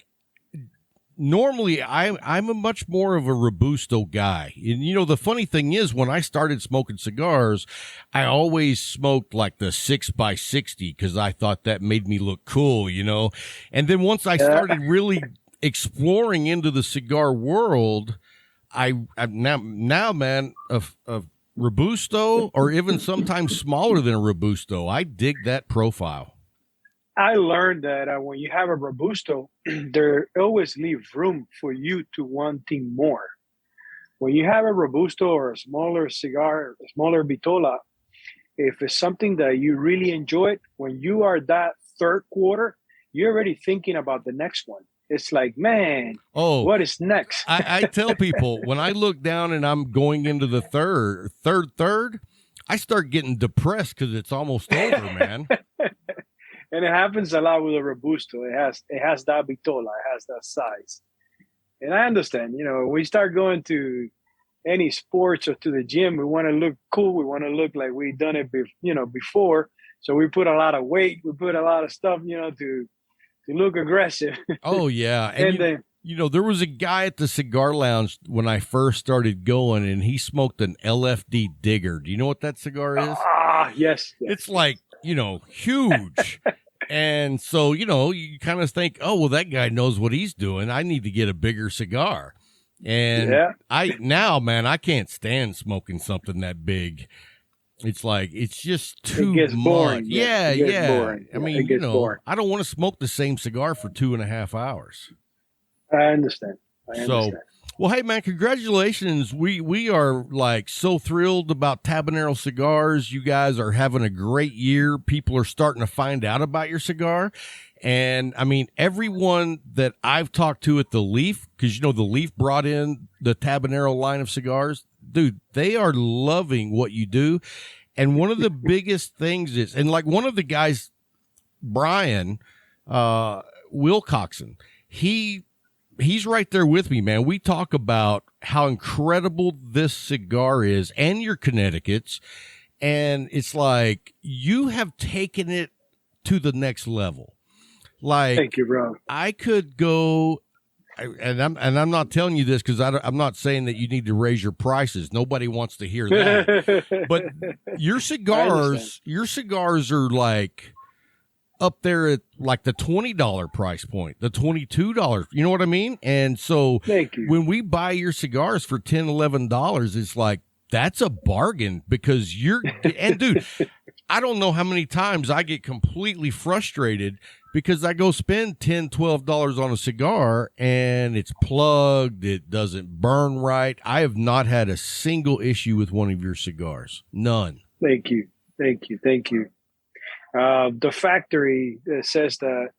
normally I'm a much more of a Robusto guy. And, you know, the funny thing is when I started smoking cigars, I always smoked like the 6x60 because I thought that made me look cool, you know. And then once I started really exploring into the cigar world, I'm now, man, a Robusto or even sometimes smaller than a Robusto. I dig that profile. I learned that when you have a Robusto, there always leaves room for you to wanting more. When you have a Robusto or a smaller cigar, a smaller Vitola, if it's something that you really enjoy, when you are that third quarter, you're already thinking about the next one. It's like, man, what is next? I tell people when I look down and I'm going into the third, I start getting depressed because it's almost over, man. And it happens a lot with a Robusto. It has that Vitola, it has that size. And I understand, you know, we start going to any sports or to the gym, we want to look cool. We want to look like we've done it, before. So we put a lot of weight, we put a lot of stuff, to look aggressive. Oh, yeah. And you know, there was a guy at the Cigar Lounge when I first started going, and he smoked an LFD Digger. Do you know what that cigar is? Yes. It's like, you know, huge. And so, you know, you kind of think, oh, well, that guy knows what he's doing. I need to get a bigger cigar. And I can't stand smoking something that big. It's like, it's just too much. Boring. Yeah. Boring. I mean, you know, boring. I don't want to smoke the same cigar for 2.5 hours. I understand. Well, hey, man, congratulations. We are like so thrilled about Tabanero Cigars. You guys are having a great year. People are starting to find out about your cigar. And I mean, everyone that I've talked to at the Leaf, because, you know, the Leaf brought in the Tabanero line of cigars, dude, they are loving what you do. And one of the biggest things is, and like one of the guys, Brian Wilcoxon, he's right there with me, man. We talk about how incredible this cigar is and your Connecticut's. And it's like, you have taken it to the next level. Like, thank you, bro. I could go, and I'm not telling you this because I'm not saying that you need to raise your prices. Nobody wants to hear that. But your cigars are like up there at like the $20 price point, the $22. You know what I mean? And so when we buy your cigars for $10, $11, it's like, that's a bargain because and dude, I don't know how many times I get completely frustrated because I go spend $10, $12 on a cigar and it's plugged. It doesn't burn right. I have not had a single issue with one of your cigars. None. Thank you. The factory says that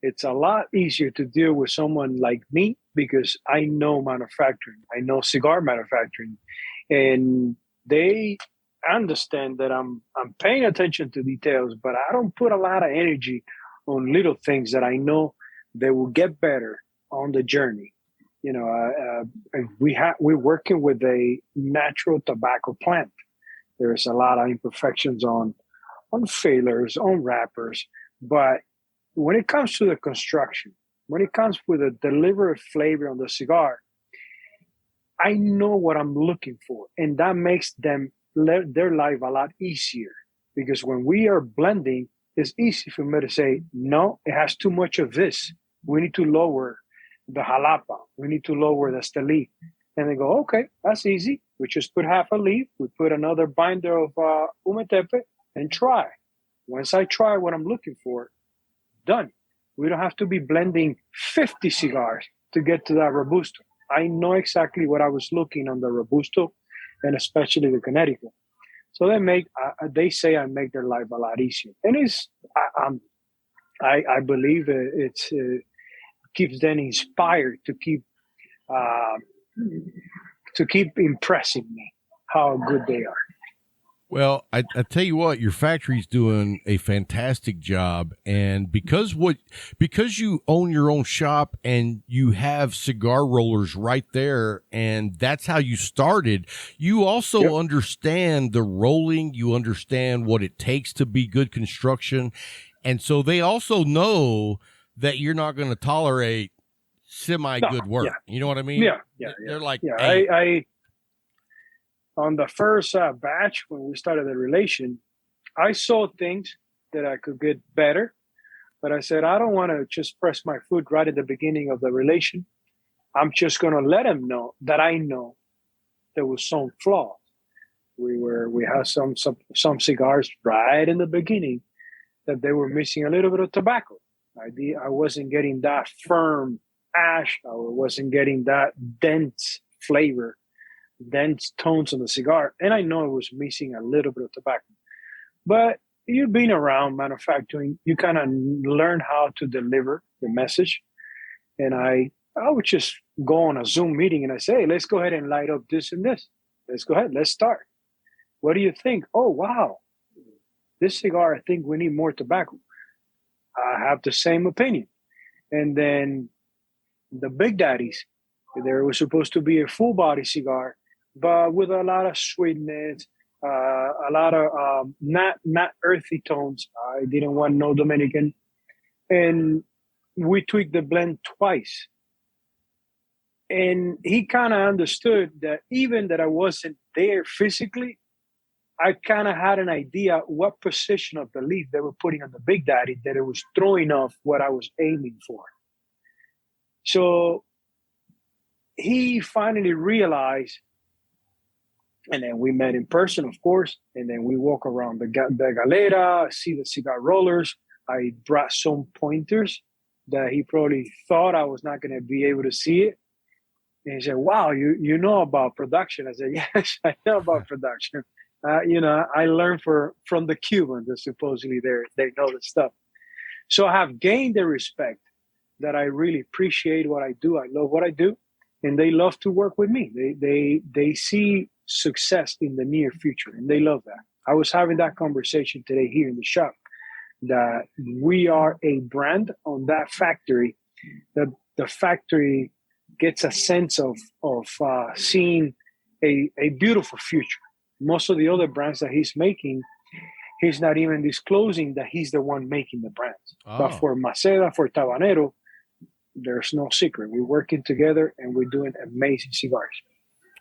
it's a lot easier to deal with someone like me because I know manufacturing. I know cigar manufacturing. And they understand that I'm paying attention to details, but I don't put a lot of energy on little things that I know they will get better on the journey. You know, we're working with a natural tobacco plant. There's a lot of imperfections on failures, on wrappers, but when it comes to the construction, when it comes with a deliberate flavor on the cigar, I know what I'm looking for, and that makes their life a lot easier. Because when we are blending, it's easy for me to say, no, it has too much of this. We need to lower the jalapa. We need to lower the steli. And they go, okay, that's easy. We just put half a leaf. We put another binder of umetepe and try. Once I try what I'm looking for, done. We don't have to be blending 50 cigars to get to that Robusto. I know exactly what I was looking on the Robusto, and especially the Connecticut. So they say I make their life a lot easier, and I believe it keeps them inspired to keep impressing me how good they are. Well, I tell you what, your factory's doing a fantastic job, and because you own your own shop and you have cigar rollers right there, and that's how you started, you also understand the rolling, you understand what it takes to be good construction, and so they also know that you're not going to tolerate semi-good work. Yeah. You know what I mean? Yeah. They're like, yeah, hey. I on the first batch, when we started the relation, I saw things that I could get better, but I said, I don't want to just press my foot right at the beginning of the relation. I'm just going to let them know that I know there was some flaws. We had some cigars right in the beginning that they were missing a little bit of tobacco. I wasn't getting that firm ash. I wasn't getting that dense flavor, dense tones on the cigar, and I know it was missing a little bit of tobacco. But you've been around manufacturing, you kind of learn how to deliver the message. And I would just go on a Zoom meeting and I say, hey, let's go ahead and light up this and this. Let's go ahead, let's start. What do you think? Oh, wow, this cigar, I think we need more tobacco. I have the same opinion. And then the Big Daddies, there was supposed to be a full body cigar, but with a lot of sweetness, a lot of not earthy tones. I didn't want no Dominican. And we tweaked the blend twice. And he kind of understood that even that I wasn't there physically, I kind of had an idea what position of the leaf they were putting on the Big Daddy that it was throwing off what I was aiming for. So he finally realized, and then we met in person, of course, and then we walk around the galera, see the cigar rollers. I brought some pointers that he probably thought I was not going to be able to see it. And he said, wow, you know about production. I said, yes, I know about production. I learned from the Cubans that supposedly they know the stuff. So I have gained the respect that I really appreciate what I do. I love what I do, and they love to work with me. They see success in the near future, and they love that. I was having that conversation today here in the shop that we are a brand on that factory, that the factory gets a sense of seeing a beautiful future. Most of the other brands that he's making, he's not even disclosing that he's the one making the brands. Oh. But for Maceda, for Tabanero, there's no secret. We're working together and we're doing amazing cigars.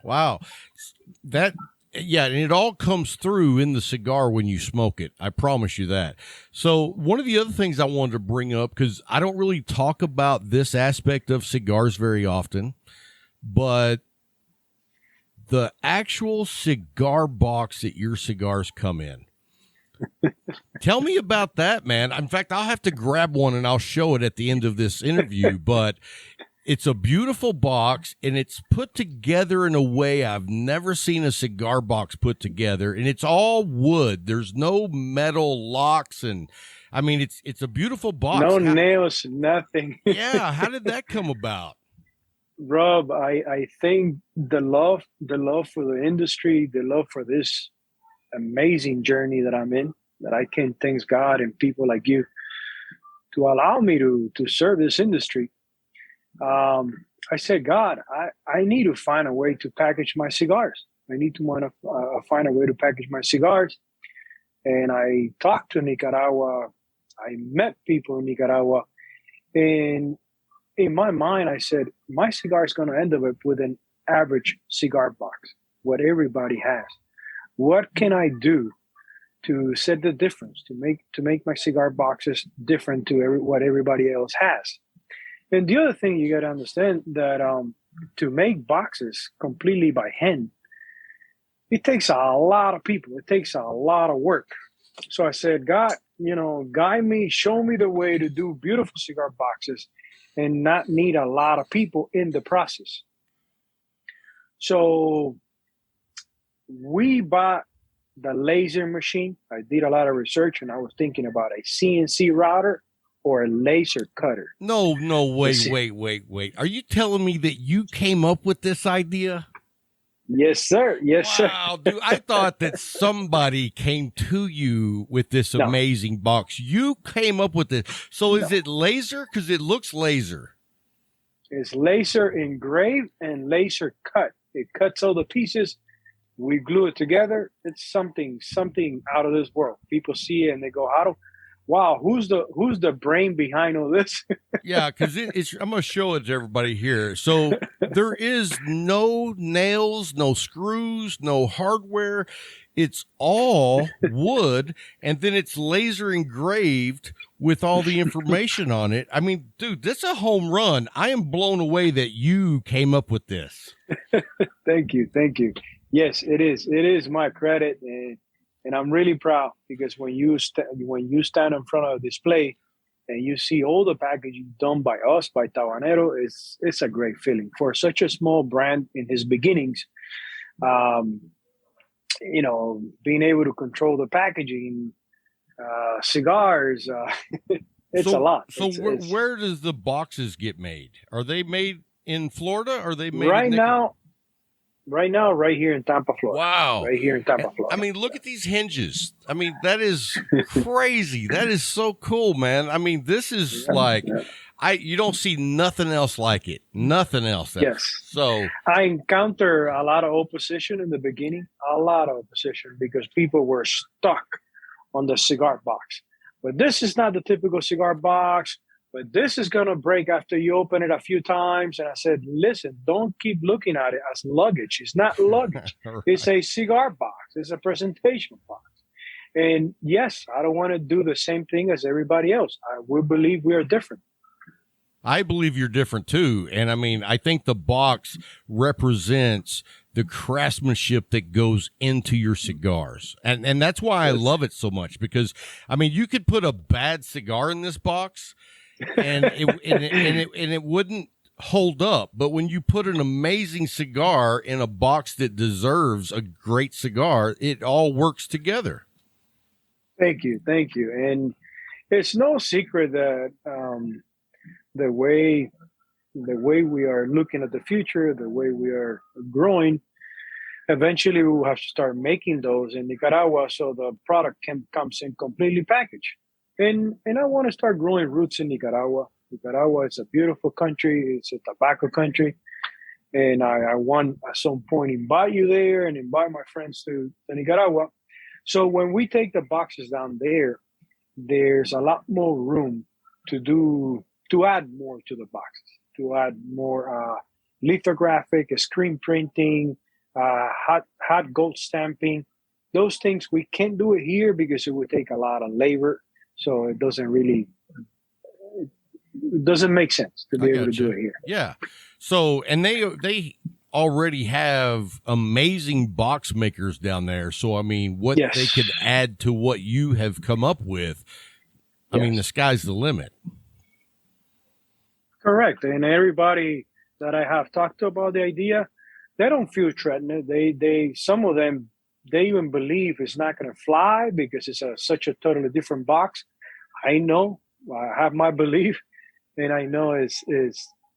Wow. And it all comes through in the cigar when you smoke it. I promise you that. So one of the other things I wanted to bring up, because I don't really talk about this aspect of cigars very often, but the actual cigar box that your cigars come in. Tell me about that, man. In fact, I'll have to grab one and I'll show it at the end of this interview, but it's a beautiful box and it's put together in a way I've never seen a cigar box put together, and it's all wood. There's no metal locks, and I mean, it's a beautiful box. No nails, nothing. Yeah. How did that come about? Rob, I think the love for the industry, the love for this amazing journey that I'm in, that I can thank God and people like you to allow me to serve this industry. I said, God, I need to find a way to package my cigars. I need to find a way to package my cigars. And I talked to Nicaragua. I met people in Nicaragua. And in my mind, I said, my cigar is going to end up with an average cigar box, what everybody has. What can I do to set the difference, to make my cigar boxes different to what everybody else has? And the other thing you got to understand that to make boxes completely by hand, it takes a lot of people. It takes a lot of work. So I said, God, guide me, show me the way to do beautiful cigar boxes and not need a lot of people in the process. So we bought the laser machine. I did a lot of research and I was thinking about a CNC router or a laser cutter. No, wait. Are you telling me that you came up with this idea? Yes, sir. Yes, sir. Wow, dude. I thought that somebody came to you with this amazing box. You came up with it. So is it laser? Because it looks laser. It's laser engraved and laser cut. It cuts all the pieces. We glue it together. It's something out of this world. People see it and they go, wow, who's the brain behind all this? Yeah, because I'm going to show it to everybody here. So there is no nails, no screws, no hardware. It's all wood, and then it's laser engraved with all the information on it. I mean, dude, this is a home run. I am blown away that you came up with this. Thank you. Yes, it is. It is my credit, and I'm really proud because when you stand in front of a display and you see all the packaging done by us, by Tabanero, it's a great feeling for such a small brand in his beginnings. Being able to control the packaging, cigars, it's a lot. So where does the boxes get made? Are they made in Florida? Or are they made right now, right here in Tampa, Florida. Wow. Right here in Tampa, Florida. I mean, look at these hinges. I mean, that is crazy. That is so cool, man. I mean, this is you don't see nothing else like it. Nothing else. Yes. So I encounter a lot of opposition in the beginning, because people were stuck on the cigar box. But this is not the typical cigar box. But this is going to break after you open it a few times. And I said, listen, don't keep looking at it as luggage. It's not luggage. Right. It's a cigar box. It's a presentation box. And yes, I don't want to do the same thing as everybody else. We believe we are different. I believe you're different too. And I mean, I think the box represents the craftsmanship that goes into your cigars. And that's why I love it so much, because I mean, you could put a bad cigar in this box and it wouldn't hold up. But when you put an amazing cigar in a box that deserves a great cigar, it all works together. Thank you. And it's no secret that the way we are looking at the future, the way we are growing, eventually we will have to start making those in Nicaragua so the product comes in completely packaged. And I want to start growing roots in Nicaragua. Nicaragua is a beautiful country. It's a tobacco country. And I want at some point invite you there and invite my friends to Nicaragua. So when we take the boxes down there, there's a lot more room to add more to the boxes, to add more lithographic, screen printing, hot gold stamping. Those things, we can't do it here because it would take a lot of labor. So it doesn't make sense to be able to do it here. Yeah. So, and they already have amazing box makers down there. So, I mean, what they could add to what you have come up with, I mean, the sky's the limit. Correct. And everybody that I have talked to about the idea, they don't feel threatened. Some of them, they even believe it's not going to fly because it's such a totally different box. I know, I have my belief, and I know is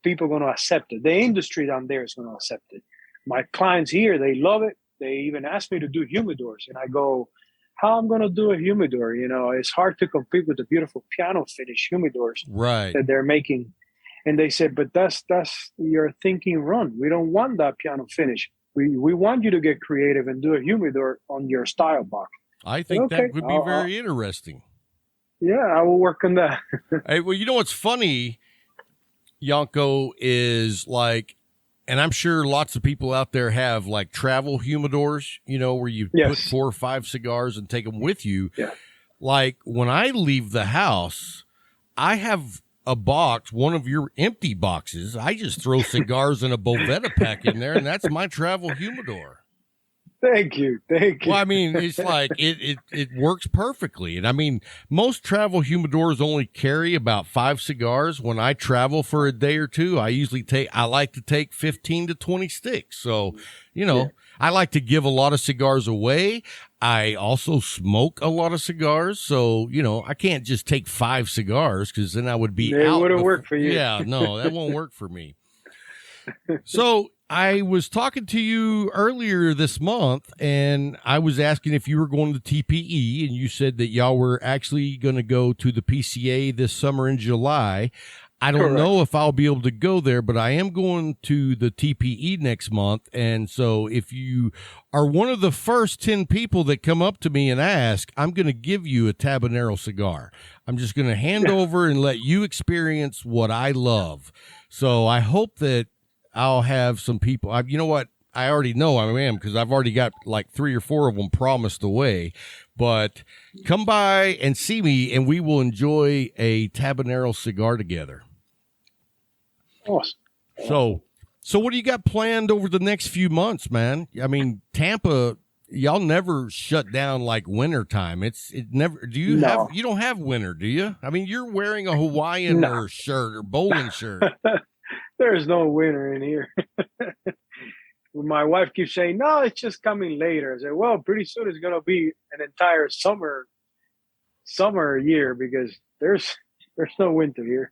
people going to accept it. The industry down there is going to accept it. My clients here, they love it. They even asked me to do humidors, and I go, how I'm going to do a humidor? You know, it's hard to compete with the beautiful piano finish humidors Right. that they're making. And they said, but that's your thinking wrong. We don't want that piano finish. We want you to get creative and do a humidor on your style box. I think Okay, that would be very interesting. Yeah, I will work on that. Hey, well, you know what's funny, Yanko, is like, and I'm sure lots of people out there have like travel humidors, you know, where you put 4 or 5 cigars and take them with you. Yeah. Like when I leave the house, I have a box, one of your empty boxes. I just throw cigars in a Bovetta pack in there, and that's my travel humidor. Thank you. Well, I mean, it's like it works perfectly. And I mean, most travel humidors only carry about 5 cigars. When I travel for a day or two, I like to take 15 to 20 sticks. So, you know, I like to give a lot of cigars away. I also smoke a lot of cigars. So, you know, I can't just take 5 cigars because then I would be out. It wouldn't work for you. Yeah, no, that won't work for me. So I was talking to you earlier this month, and I was asking if you were going to TPE, and you said that y'all were actually going to go to the PCA this summer in July. I don't know if I'll be able to go there, but I am going to the TPE next month. And so if you are one of the first 10 people that come up to me and ask, I'm going to give you a Tabanero cigar. I'm just going to hand over and let you experience what I love. So I hope that I'll have some people. You know what? I already know I am because I've already got like 3 or 4 of them promised away. But come by and see me, and we will enjoy a Tabanero cigar together. Awesome. So what do you got planned over the next few months, man? I mean, Tampa, y'all never shut down like winter time. It never. Do you have? You don't have winter, do you? I mean, you're wearing a Hawaiian or shirt or bowling shirt. There's no winter in here. My wife keeps saying, no, it's just coming later. I said, well, pretty soon it's going to be an entire summer year because there's no winter here.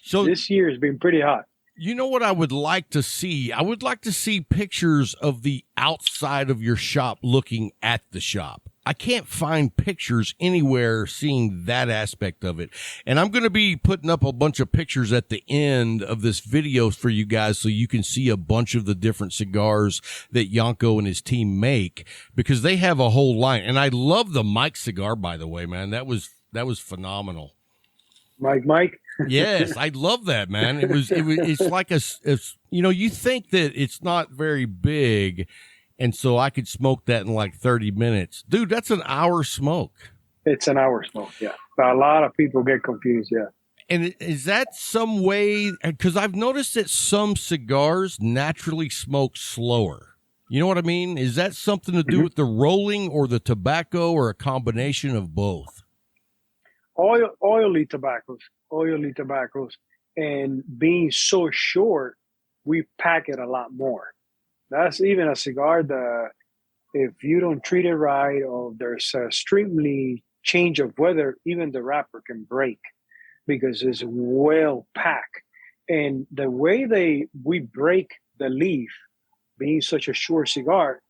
So this year has been pretty hot. You know what I would like to see? I would like to see pictures of the outside of your shop looking at the shop. I can't find pictures anywhere seeing that aspect of it. And I'm going to be putting up a bunch of pictures at the end of this video for you guys so you can see a bunch of the different cigars that Yanko and his team make because they have a whole line. And I love the Mike cigar, by the way, man. That was phenomenal. Mike. Yes, I love that, man. It's like you think that it's not very big, and so I could smoke that in like 30 minutes. Dude, that's an hour smoke. It's an hour smoke, yeah. But a lot of people get confused, yeah. And is that some way, because I've noticed that some cigars naturally smoke slower. You know what I mean? Is that something to do with the rolling or the tobacco or a combination of both? Oily tobaccos, and being so short, we pack it a lot more. That's even a cigar that if you don't treat it right or there's a extremely change of weather, even the wrapper can break because it's well packed. And the way we break the leaf, being such a short cigar,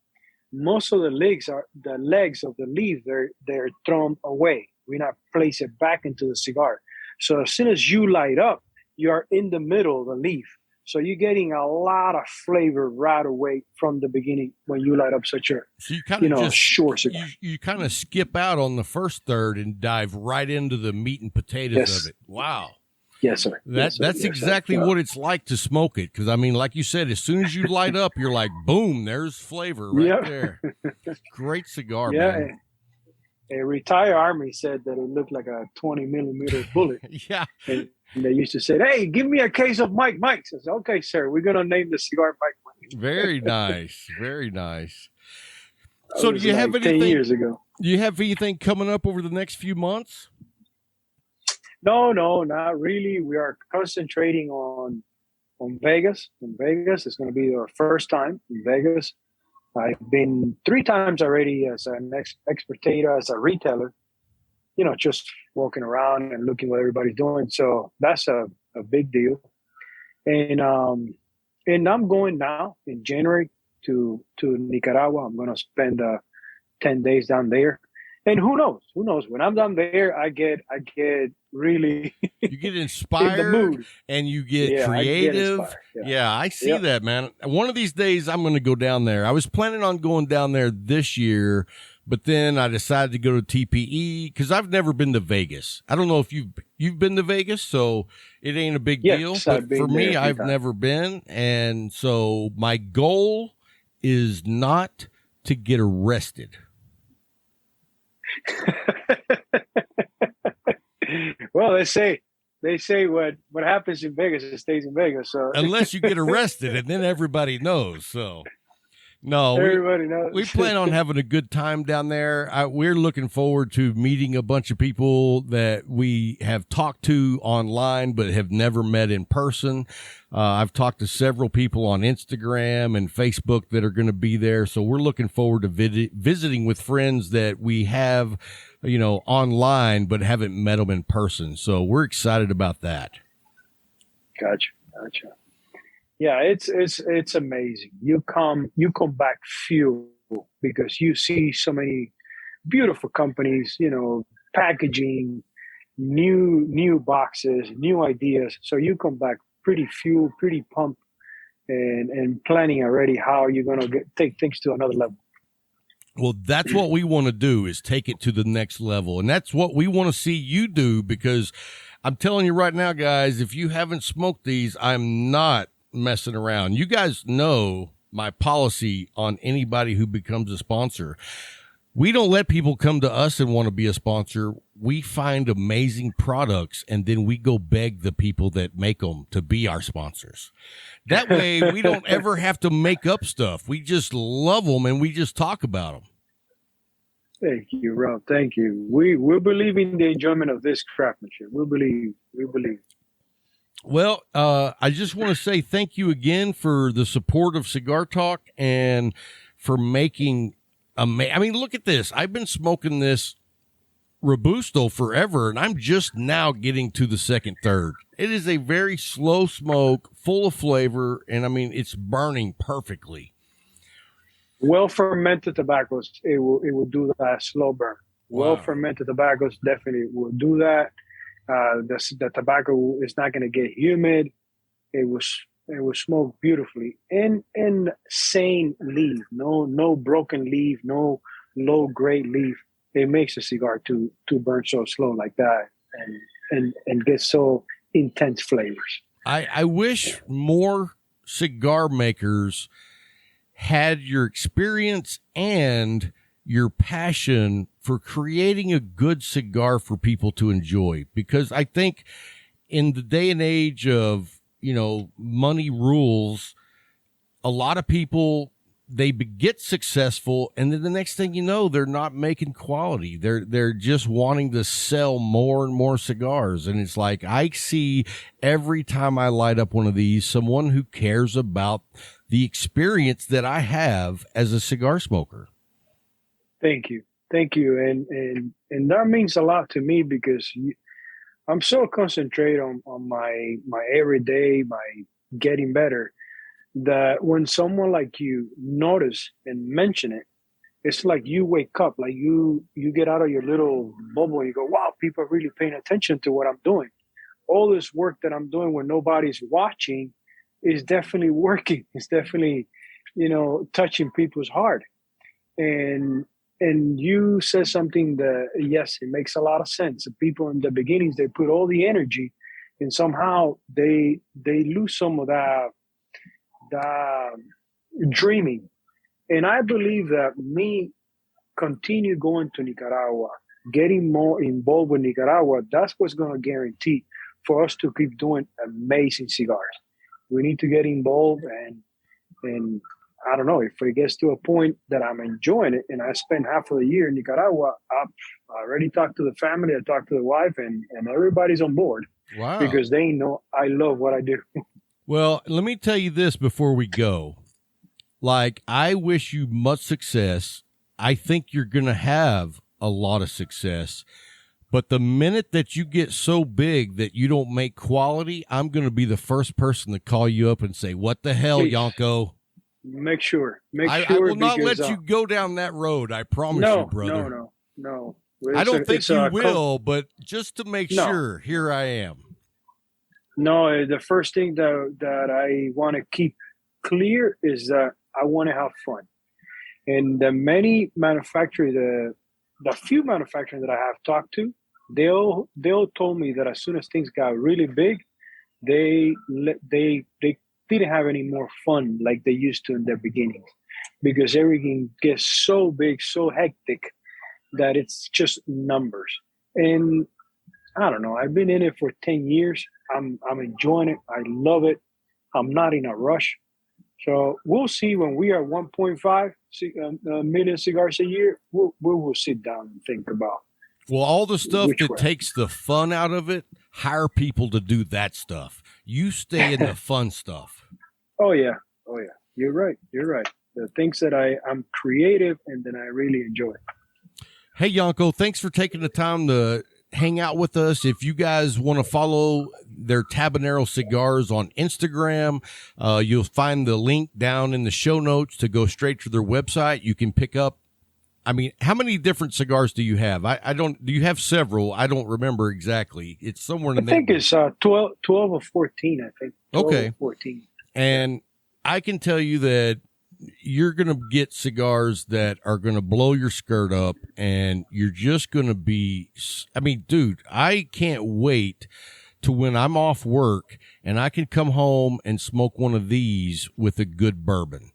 most of the legs of the leaf, they're thrown away. We not place it back into the cigar. So as soon as you light up, you're in the middle of the leaf. So you're getting a lot of flavor right away from the beginning when you light up such a short cigar. You kind of skip out on the first third and dive right into the meat and potatoes of it. Wow. Yes, sir. That's exactly what it's like to smoke it. Because, I mean, like you said, as soon as you light up, you're like, boom, there's flavor right there. Great cigar, man. A retired Army said that it looked like a 20-millimeter bullet. Yeah. And they used to say, hey, give me a case of Mike Mike's. I said, okay, sir, we're going to name the cigar Mike Mike. Very nice. Very nice. So do you have like anything? 10 years ago. Do you have anything coming up over the next few months? No, not really. We are concentrating on Vegas. In Vegas, it's going to be our first time in Vegas. I've been 3 times already as an exportator, as a retailer, just walking around and looking what everybody's doing. So that's a big deal. And I'm going now in January to Nicaragua. I'm going to spend 10 days down there. And who knows? Who knows? When I'm down there, I get really you get in the inspired mood. and you get Yeah, I get creative. inspired. Yeah, I see Yep. that, man. One of these days I'm going to go down there. I was planning on going down there this year, but then I decided to go to TPE because I've never been to Vegas. I don't know if you've been to Vegas, so it ain't a big Yes, deal. I've But been for me, there a few I've times. never been, and so my goal is not to get arrested. Well, they say what happens in Vegas, it stays in Vegas. So Unless you get arrested, and then everybody knows. So, no, everybody knows. we plan on having a good time down there. We're looking forward to meeting a bunch of people that we have talked to online but have never met in person. I've talked to several people on Instagram and Facebook that are going to be there. So we're looking forward to visiting with friends that we have, online but haven't met them in person. So we're excited about that. Gotcha. Yeah, it's amazing. You come back fueled because you see so many beautiful companies, packaging, new boxes, new ideas. So you come back pretty fueled, pretty pumped, and planning already how you're gonna take things to another level. Well, that's what we want to do, is take it to the next level. And that's what we want to see you do, because I'm telling you right now, guys, if you haven't smoked these, I'm not messing around. You guys know my policy on anybody who becomes a sponsor. We don't let people come to us and want to be a sponsor. We find amazing products, and then we go beg the people that make them to be our sponsors. That way, we don't ever have to make up stuff. We just love them, and we just talk about them. Thank you, Rob. Thank you. We believe in the enjoyment of this craftsmanship. We believe. Well, I just want to say thank you again for the support of Cigar Talk and for making I mean, look at this. I've been smoking this Robusto forever, and I'm just now getting to the second third. It is a very slow smoke, full of flavor, and I mean, it's burning perfectly. Well fermented tobaccos, it will do that slow burn. Wow. Well fermented tobaccos definitely will do that. The tobacco is not going to get humid. It will smoke beautifully, and sane leaf, no broken leaf, no low grade leaf. It makes a cigar to burn so slow like that, and get so intense flavors. I wish more cigar makers had your experience and your passion for creating a good cigar for people to enjoy, because I think in the day and age of, money rules, a lot of people, they get successful, and then the next thing you know, they're not making quality. They're just wanting to sell more and more cigars. And it's like, I see every time I light up one of these, someone who cares about the experience that I have as a cigar smoker. Thank you. And that means a lot to me, because I'm so concentrated on my everyday, my getting better, that when someone like you notice and mention it, it's like you wake up, like you get out of your little bubble and you go, wow, people are really paying attention to what I'm doing. All this work that I'm doing when nobody's watching is definitely working. It's definitely, touching people's heart. And you said something that, yes, it makes a lot of sense. The people in the beginnings, they put all the energy, and somehow they lose some of that dreaming. And I believe that me continue going to Nicaragua, getting more involved with Nicaragua, that's what's going to guarantee for us to keep doing amazing cigars. We need to get involved, and I don't know, if it gets to a point that I'm enjoying it and I spend half of the year in Nicaragua, I already talked to the family, I talked to the wife, and everybody's on board. Wow. Because they know I love what I do. Well, let me tell you this before we go. Like, I wish you much success. I think you're going to have a lot of success. But the minute that you get so big that you don't make quality, I'm going to be the first person to call you up and say, what the hell, Please. Yanko? Make sure. I will not let because, you go down that road. I promise no, you, brother. no. I don't think It's you a will, but just to make No. sure, here I am. No, the first thing that I want to keep clear is that I want to have fun. And the many manufacturers, the few manufacturers that I have talked to, they all told me that as soon as things got really big, they didn't have any more fun like they used to in the beginning, because everything gets so big, so hectic that it's just numbers. And I don't know. I've been in it for 10 years. I'm enjoying it. I love it. I'm not in a rush. So we'll see when we are 1.5 million cigars a year. We will sit down and think about. Well, all the stuff Which that way? takes the fun out of it, hire people to do that stuff. You stay in the fun stuff. Oh yeah. You're right. The things that I'm creative and then I really enjoy. Hey, Yanko, thanks for taking the time to hang out with us. If you guys want to follow their Tabanero cigars on Instagram, you'll find the link down in the show notes to go straight to their website. You can pick up, I mean, how many different cigars do you have? Do you have several? I don't remember exactly. It's somewhere in the I think it's 12 or 14, I think. 12 Okay. or 14. And I can tell you that you're going to get cigars that are going to blow your skirt up, and you're just going to be, I mean, dude, I can't wait to when I'm off work and I can come home and smoke one of these with a good bourbon.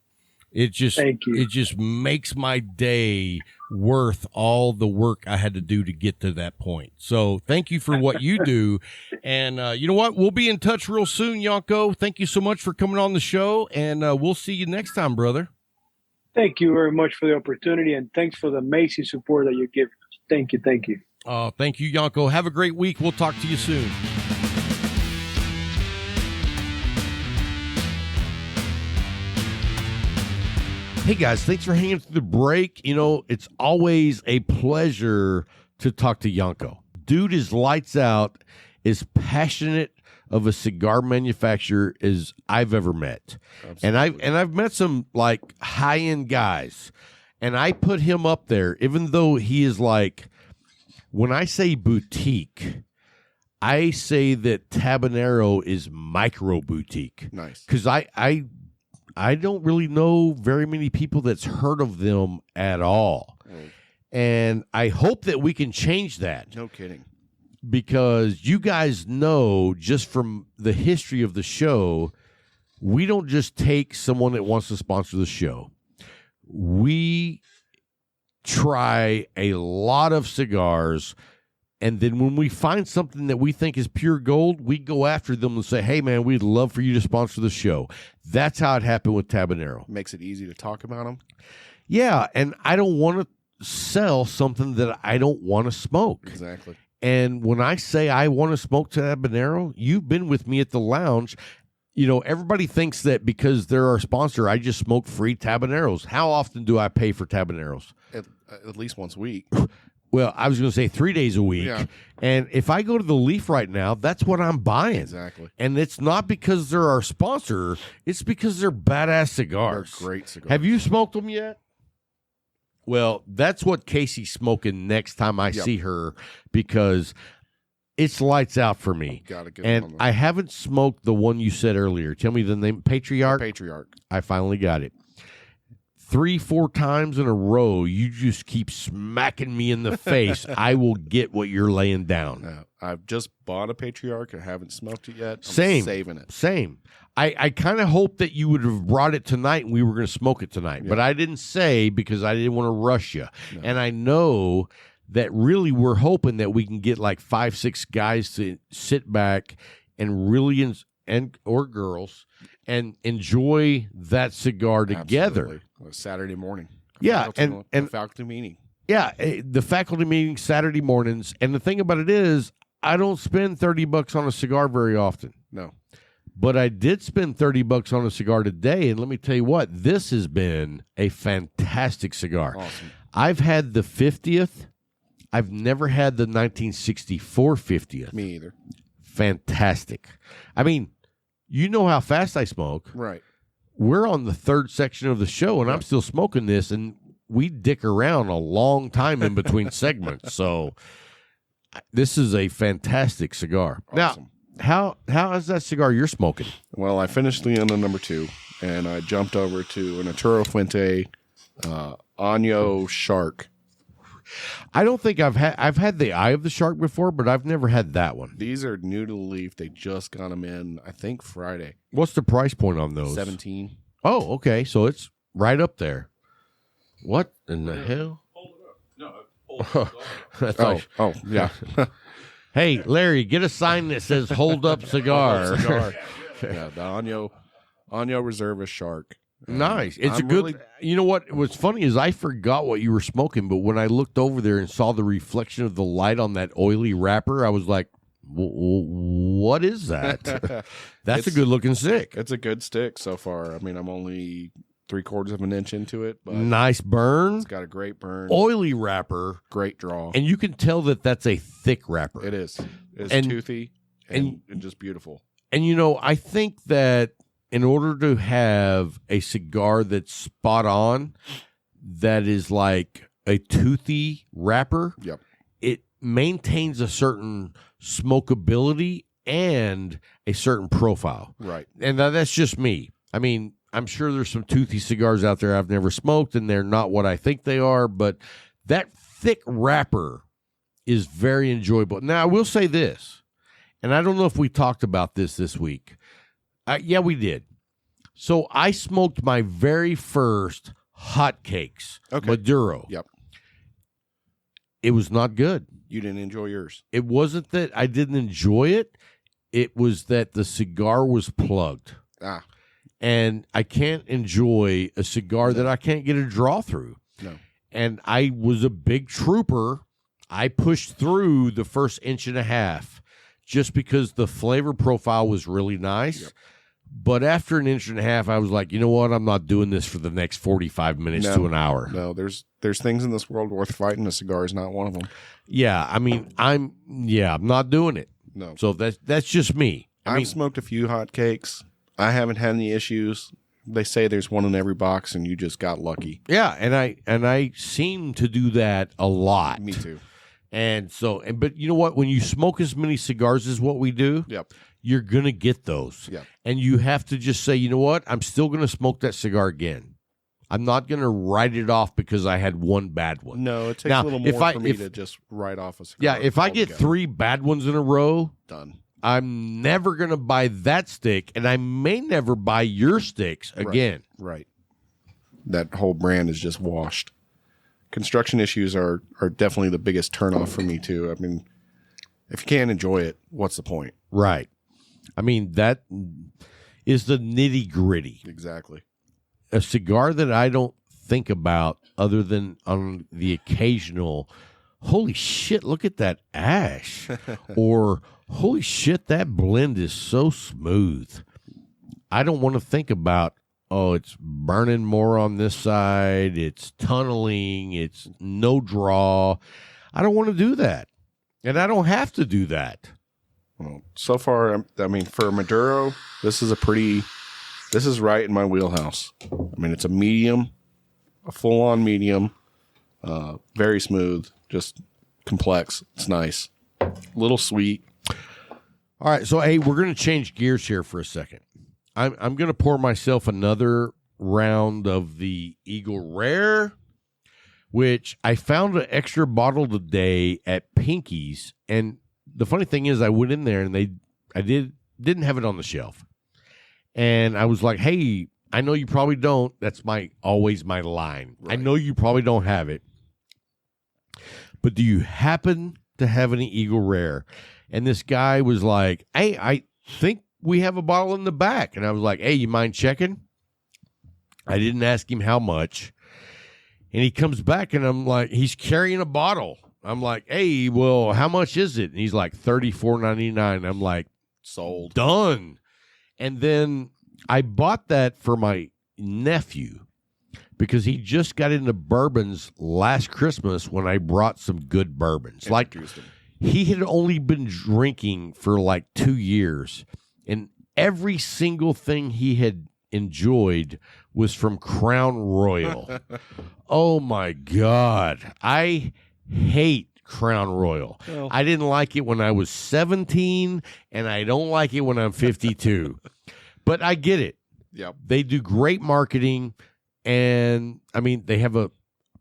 Thank you. It just makes my day worth all the work I had to do to get to that point. So thank you for what you do. And you know what? We'll be in touch real soon, Yanko. Thank you so much for coming on the show, and we'll see you next time, brother. Thank you very much for the opportunity, and thanks for the amazing support that you give us. Thank you. Thank you, Yanko. Have a great week. We'll talk to you soon. Hey guys, thanks for hanging through the break. You know, it's always a pleasure to talk to Yanko. Dude is lights out, as passionate of a cigar manufacturer as I've ever met. Absolutely. And I've met some like high-end guys, and I put him up there, even though he is like, when I say boutique, I say that Tabanero is micro boutique. Nice. Because I don't really know very many people that's heard of them at all. And I hope that we can change that. No kidding. Because you guys know, just from the history of the show, we don't just take someone that wants to sponsor the show. We try a lot of cigars, and then when we find something that we think is pure gold, we go after them and say, hey, man, we'd love for you to sponsor the show. That's how it happened with Tabanero. Makes it easy to talk about them. Yeah, and I don't want to sell something that I don't want to smoke. Exactly. And when I say I want to smoke Tabanero, you've been with me at the lounge. You know, everybody thinks that because they're our sponsor, I just smoke free Tabaneros. How often do I pay for Tabaneros? At least once a week. Well, I was going to say 3 days a week. Yeah. And if I go to the Leaf right now, that's what I'm buying. Exactly. And it's not because they're our sponsor. It's because they're badass cigars. They're great cigars. Have you smoked them yet? Well, that's what Casey's smoking next time I see her, because it's lights out for me. Gotta get and on I haven't smoked the one you said earlier. Tell me the name. Patriarch? Patriarch. I finally got it. 3-4 times in a row, you just keep smacking me in the face. I will get what you're laying down. I've just bought a Patriarch. I haven't smoked it yet. I'm Same. saving it. Same. I kind of hoped that you would have brought it tonight and we were going to smoke it tonight. Yeah. But I didn't say because I didn't want to rush you. No. And I know that really we're hoping that we can get like 5-6 guys to sit back and really, or girls, and enjoy that cigar together. Absolutely. Saturday morning. Yeah, and faculty meeting. Yeah, the faculty meeting Saturday mornings. And the thing about it is, I don't spend $30 on a cigar very often. No. But I did spend $30 on a cigar today, and let me tell you what, this has been a fantastic cigar. Awesome. I've had the 50th. I've never had the 1964 50th. Me either. Fantastic. I mean, you know how fast I smoke. Right. we're on the third section of the show, and I'm still smoking this, and we dick around a long time in between segments. So this is a fantastic cigar. Awesome. Now, how is that cigar you're smoking? Well, I finished Leona number 2, and I jumped over to an Arturo Fuente Año Shark. I don't think I've had the Eye of the Shark before, but I've never had that one. These are new to the leaf. They just got them in, I think, Friday. What's the price point on those? 17. Oh, okay. So it's right up there. What in the hell? Yeah. Hey, Larry, get a sign that says "Hold Up Cigar." Yeah, the Año Reserva Shark. Nice. It's I'm a good. really- You know what? What's funny is I forgot what you were smoking, but when I looked over there and saw the reflection of the light on that oily wrapper, I was like, "What is that?" That's a good looking stick. It's a good stick so far. I mean, I'm only 3/4 of an inch into it, but Nice burn, it's got a great burn, oily wrapper, great draw. and you can tell that that's a thick wrapper. It is. It's And- toothy and just beautiful. And you know, I think that in order to have a cigar that's spot on, that is like a toothy wrapper, Yep. it maintains a certain smokability and a certain profile. Right. And that's just me. I mean, I'm sure there's some toothy cigars out there I've never smoked, and they're not what I think they are, but that thick wrapper is very enjoyable. Now, I will say this, and I don't know if we talked about this week. Yeah, we did. So I smoked my very first hotcakes, Okay. Maduro. Yep. It was not good. You didn't enjoy yours. It wasn't that I didn't enjoy it. It was that the cigar was plugged. Ah, And I can't enjoy a cigar that I can't get a draw through. no. And I was a big trooper. I pushed through the first inch and a half just because the flavor profile was really nice. Yep. But after an inch and a half, I was like, you know what? I'm not doing this for the next 45 minutes No. to an hour. No, there's things in this world worth fighting. A cigar is not one of them. Yeah, I mean, I'm not doing it. No. So that's just me. I I've mean, smoked a few hot cakes. I haven't had any issues. They say there's one in every box, and you just got lucky. yeah, and I seem to do that a lot. Me too. And so, but you know what? When you smoke as many cigars as what we do, Yep. you're going to get those. Yep. And you have to just say, you know what? I'm still going to smoke that cigar again. I'm not going to write it off because I had one bad one. No, it takes Now, a little if more for me to just write off a cigar. Yeah, if I get altogether. 3 bad ones in a row, Done. I'm never going to buy that stick, and I may never buy your sticks again. Right. That whole brand is just washed. Construction issues are definitely the biggest turnoff for me too. I mean, if you can't enjoy it, what's the point? Right. I mean, that is the nitty gritty. Exactly. A cigar that I don't think about other than on the occasional, holy shit, look at that ash. Or, holy shit, that blend is so smooth. I don't want to think about, oh, it's burning more on this side, it's tunneling, it's no draw. I don't want to do that. And I don't have to do that. Well, so far, I mean, for Maduro, this is right in my wheelhouse. I mean, it's a medium, a full-on medium, very smooth, just complex. It's nice, a little sweet. All right, so hey, we're going to change gears here for a second. I'm going to pour myself another round of the Eagle Rare, which I found an extra bottle today at Pinky's, and the funny thing is, I went in there and I didn't have it on the shelf, and I was like, "Hey, I know you probably don't." That's always my line. Right. I know you probably don't have it, but do you happen to have any Eagle Rare? And this guy was like, "Hey, I think we have a bottle in the back." And I was like, "Hey, you mind checking?" I didn't ask him how much. And he comes back and I'm like, he's carrying a bottle. I'm like, "Hey, well, how much is it?" And he's like, $34.99. I'm like, Sold. done. And then I bought that for my nephew because he just got into bourbons last Christmas when I brought some good bourbons. Like, Introduced him. he had only been drinking for like 2 years, and every single thing he had enjoyed was from Crown Royal. Oh my God. I hate Crown Royal. Well. I didn't like it when I was 17, and I don't like it when I'm 52. But I get it. Yep. They do great marketing, and I mean, they have a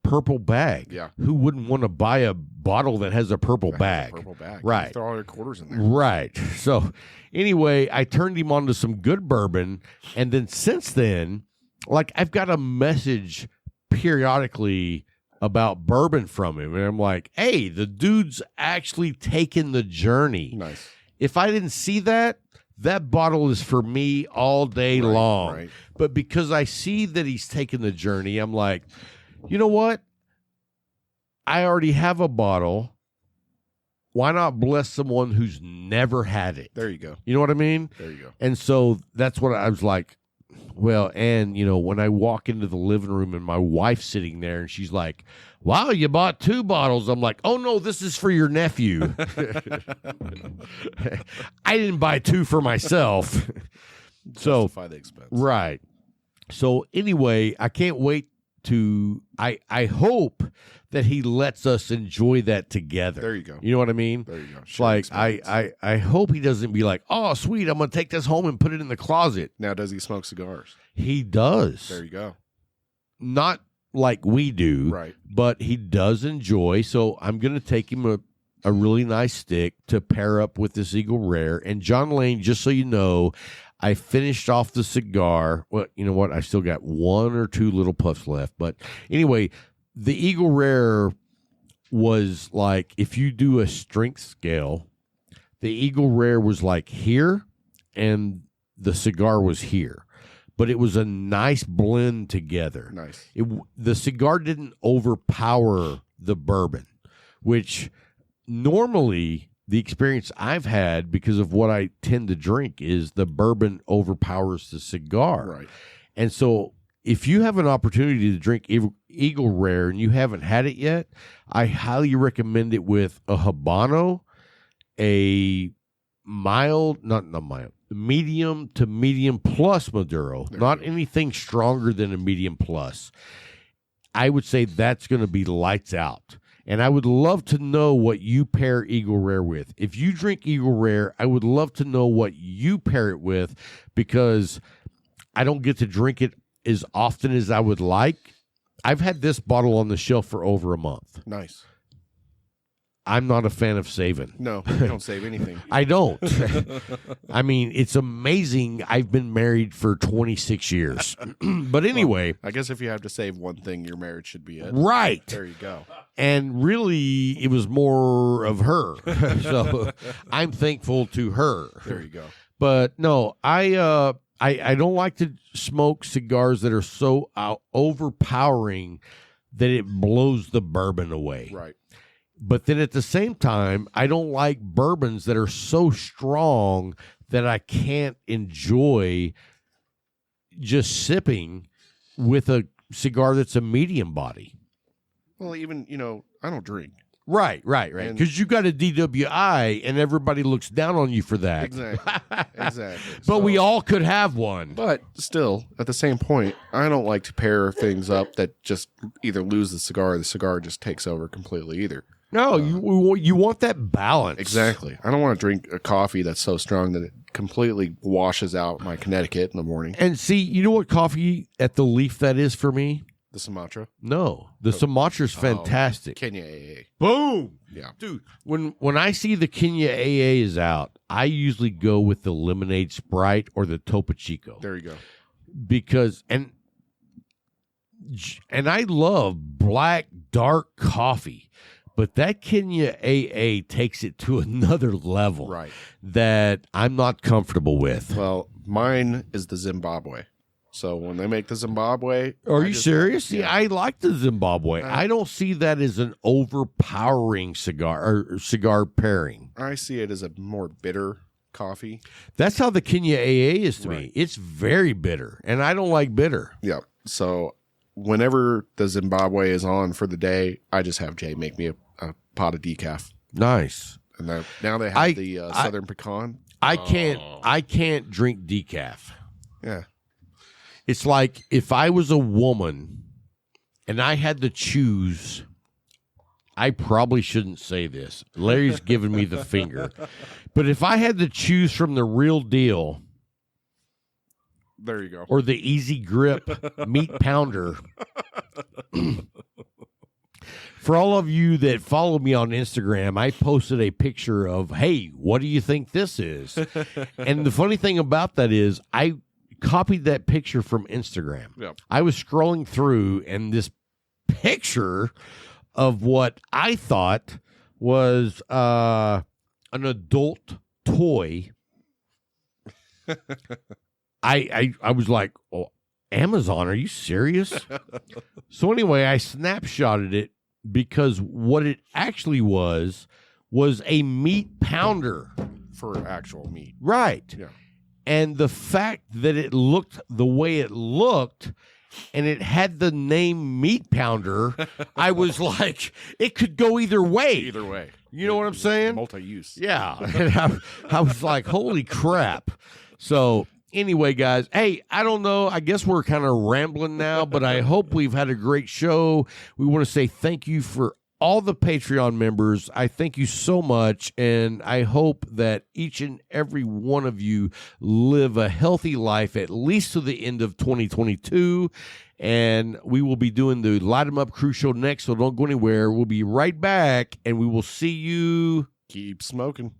purple bag. Yeah. Who wouldn't want to buy a bottle that has a purple bag? Purple bag. Right. You throw all your quarters in there. Right. So anyway, I turned him on to some good bourbon, and then since then, like, I've got a message periodically about bourbon from him, and I'm like, hey, the dude's actually taken the journey. Nice. If I didn't see that, that bottle is for me all day long. Right. But because I see that he's taken the journey, I'm like, you know what? I already have a bottle. Why not bless someone who's never had it? There you go. You know what I mean? There you go. And so that's what I was like, well, and, you know, when I walk into the living room and my wife's sitting there and she's like, wow, you bought 2 bottles. I'm like, oh, no, this is for your nephew. I didn't buy 2 for myself. So, Justify the expense. right. So anyway, I can't wait to, I hope that he lets us enjoy that together. There you go. You know what I mean? There you go. It's like, I hope he doesn't be like, oh, sweet, I'm going to take this home and put it in the closet. Now, does he smoke cigars? He does. There you go. Not like we do, Right. but he does enjoy. So I'm going to take him a really nice stick to pair up with this Eagle Rare. And John Lane, just so you know, I finished off the cigar. Well, you know what? I still got 1 or 2 little puffs left. But anyway, the Eagle Rare was like, if you do a strength scale, the Eagle Rare was like here and the cigar was here. But it was a nice blend together. Nice. The cigar didn't overpower the bourbon, which normally the experience I've had because of what I tend to drink is the bourbon overpowers the cigar. Right. And so if you have an opportunity to drink Eagle Rare and you haven't had it yet, I highly recommend it with a Habano, a mild, not mild, medium to medium plus Maduro, not anything stronger than a medium plus. I would say that's going to be lights out. And I would love to know what you pair Eagle Rare with. If you drink Eagle Rare, I would love to know what you pair it with because I don't get to drink it as often as I would like. I've had this bottle on the shelf for over a month. Nice. I'm not a fan of saving. No, you don't save anything. I don't. I mean, it's amazing. I've been married for 26 years. But anyway. Well, I guess if you have to save one thing, your marriage should be it. Right. There you go. And really, it was more of her. So I'm thankful to her. There you go. But no, I don't like to smoke cigars that are so overpowering that it blows the bourbon away. Right. But then at the same time, I don't like bourbons that are so strong that I can't enjoy just sipping with a cigar that's a medium body. Well, even, I don't drink. Right. Because you got a DWI and everybody looks down on you for that. Exactly. But we all could have one. But still, at the same point, I don't like to pair things up that just either lose the cigar or the cigar just takes over completely either. No, you want that balance. Exactly. I don't want to drink a coffee that's so strong that it completely washes out my Connecticut in the morning. And see, you know what coffee at the leaf that is for me? The Sumatra? No, the Sumatra's fantastic. Kenya AA. Boom. Yeah. Dude, when I see the Kenya AA is out, I usually go with the Lemonade Sprite or the Topo Chico. There you go. Because, and I love black, dark coffee. But that Kenya AA takes it to another level Right. that I'm not comfortable with. Well, mine is the Zimbabwe. So when they make the Zimbabwe... Are you serious? Yeah. I like the Zimbabwe. I don't see that as an overpowering cigar or cigar pairing. I see it as a more bitter coffee. That's how the Kenya AA is to me. Right. It's very bitter, and I don't like bitter. Yeah. So whenever the Zimbabwe is on for the day, I just have Jay make me a pot of decaf. Nice. And now they have the Southern Pecan. I can't drink decaf. Yeah. It's like if I was a woman and I had to choose, I probably shouldn't say this. Larry's giving me the finger. But if I had to choose from the real deal, there you go, or the easy grip meat pounder, for all of you that follow me on Instagram, I posted a picture of, hey, what do you think this is? And the funny thing about that is I copied that picture from Instagram. Yep. I was scrolling through, and this picture of what I thought was an adult toy. I was like, oh, Amazon, are you serious? So anyway, I snapshotted it because what it actually was a meat pounder. for actual meat. Right. Yeah. And the fact that it looked the way it looked and it had the name Meat Pounder, I was like, it could go either way. Either way. You know what I'm saying? Multi-use. Yeah. And I was like, holy crap. So anyway, guys, hey, I don't know. I guess we're kind of rambling now, but I hope we've had a great show. We want to say thank you for all the Patreon members. I thank you so much, and I hope that each and every one of you live a healthy life at least to the end of 2022, and we will be doing the Light 'em Up Crew Show next, so don't go anywhere. We'll be right back, and we will see you. Keep smoking.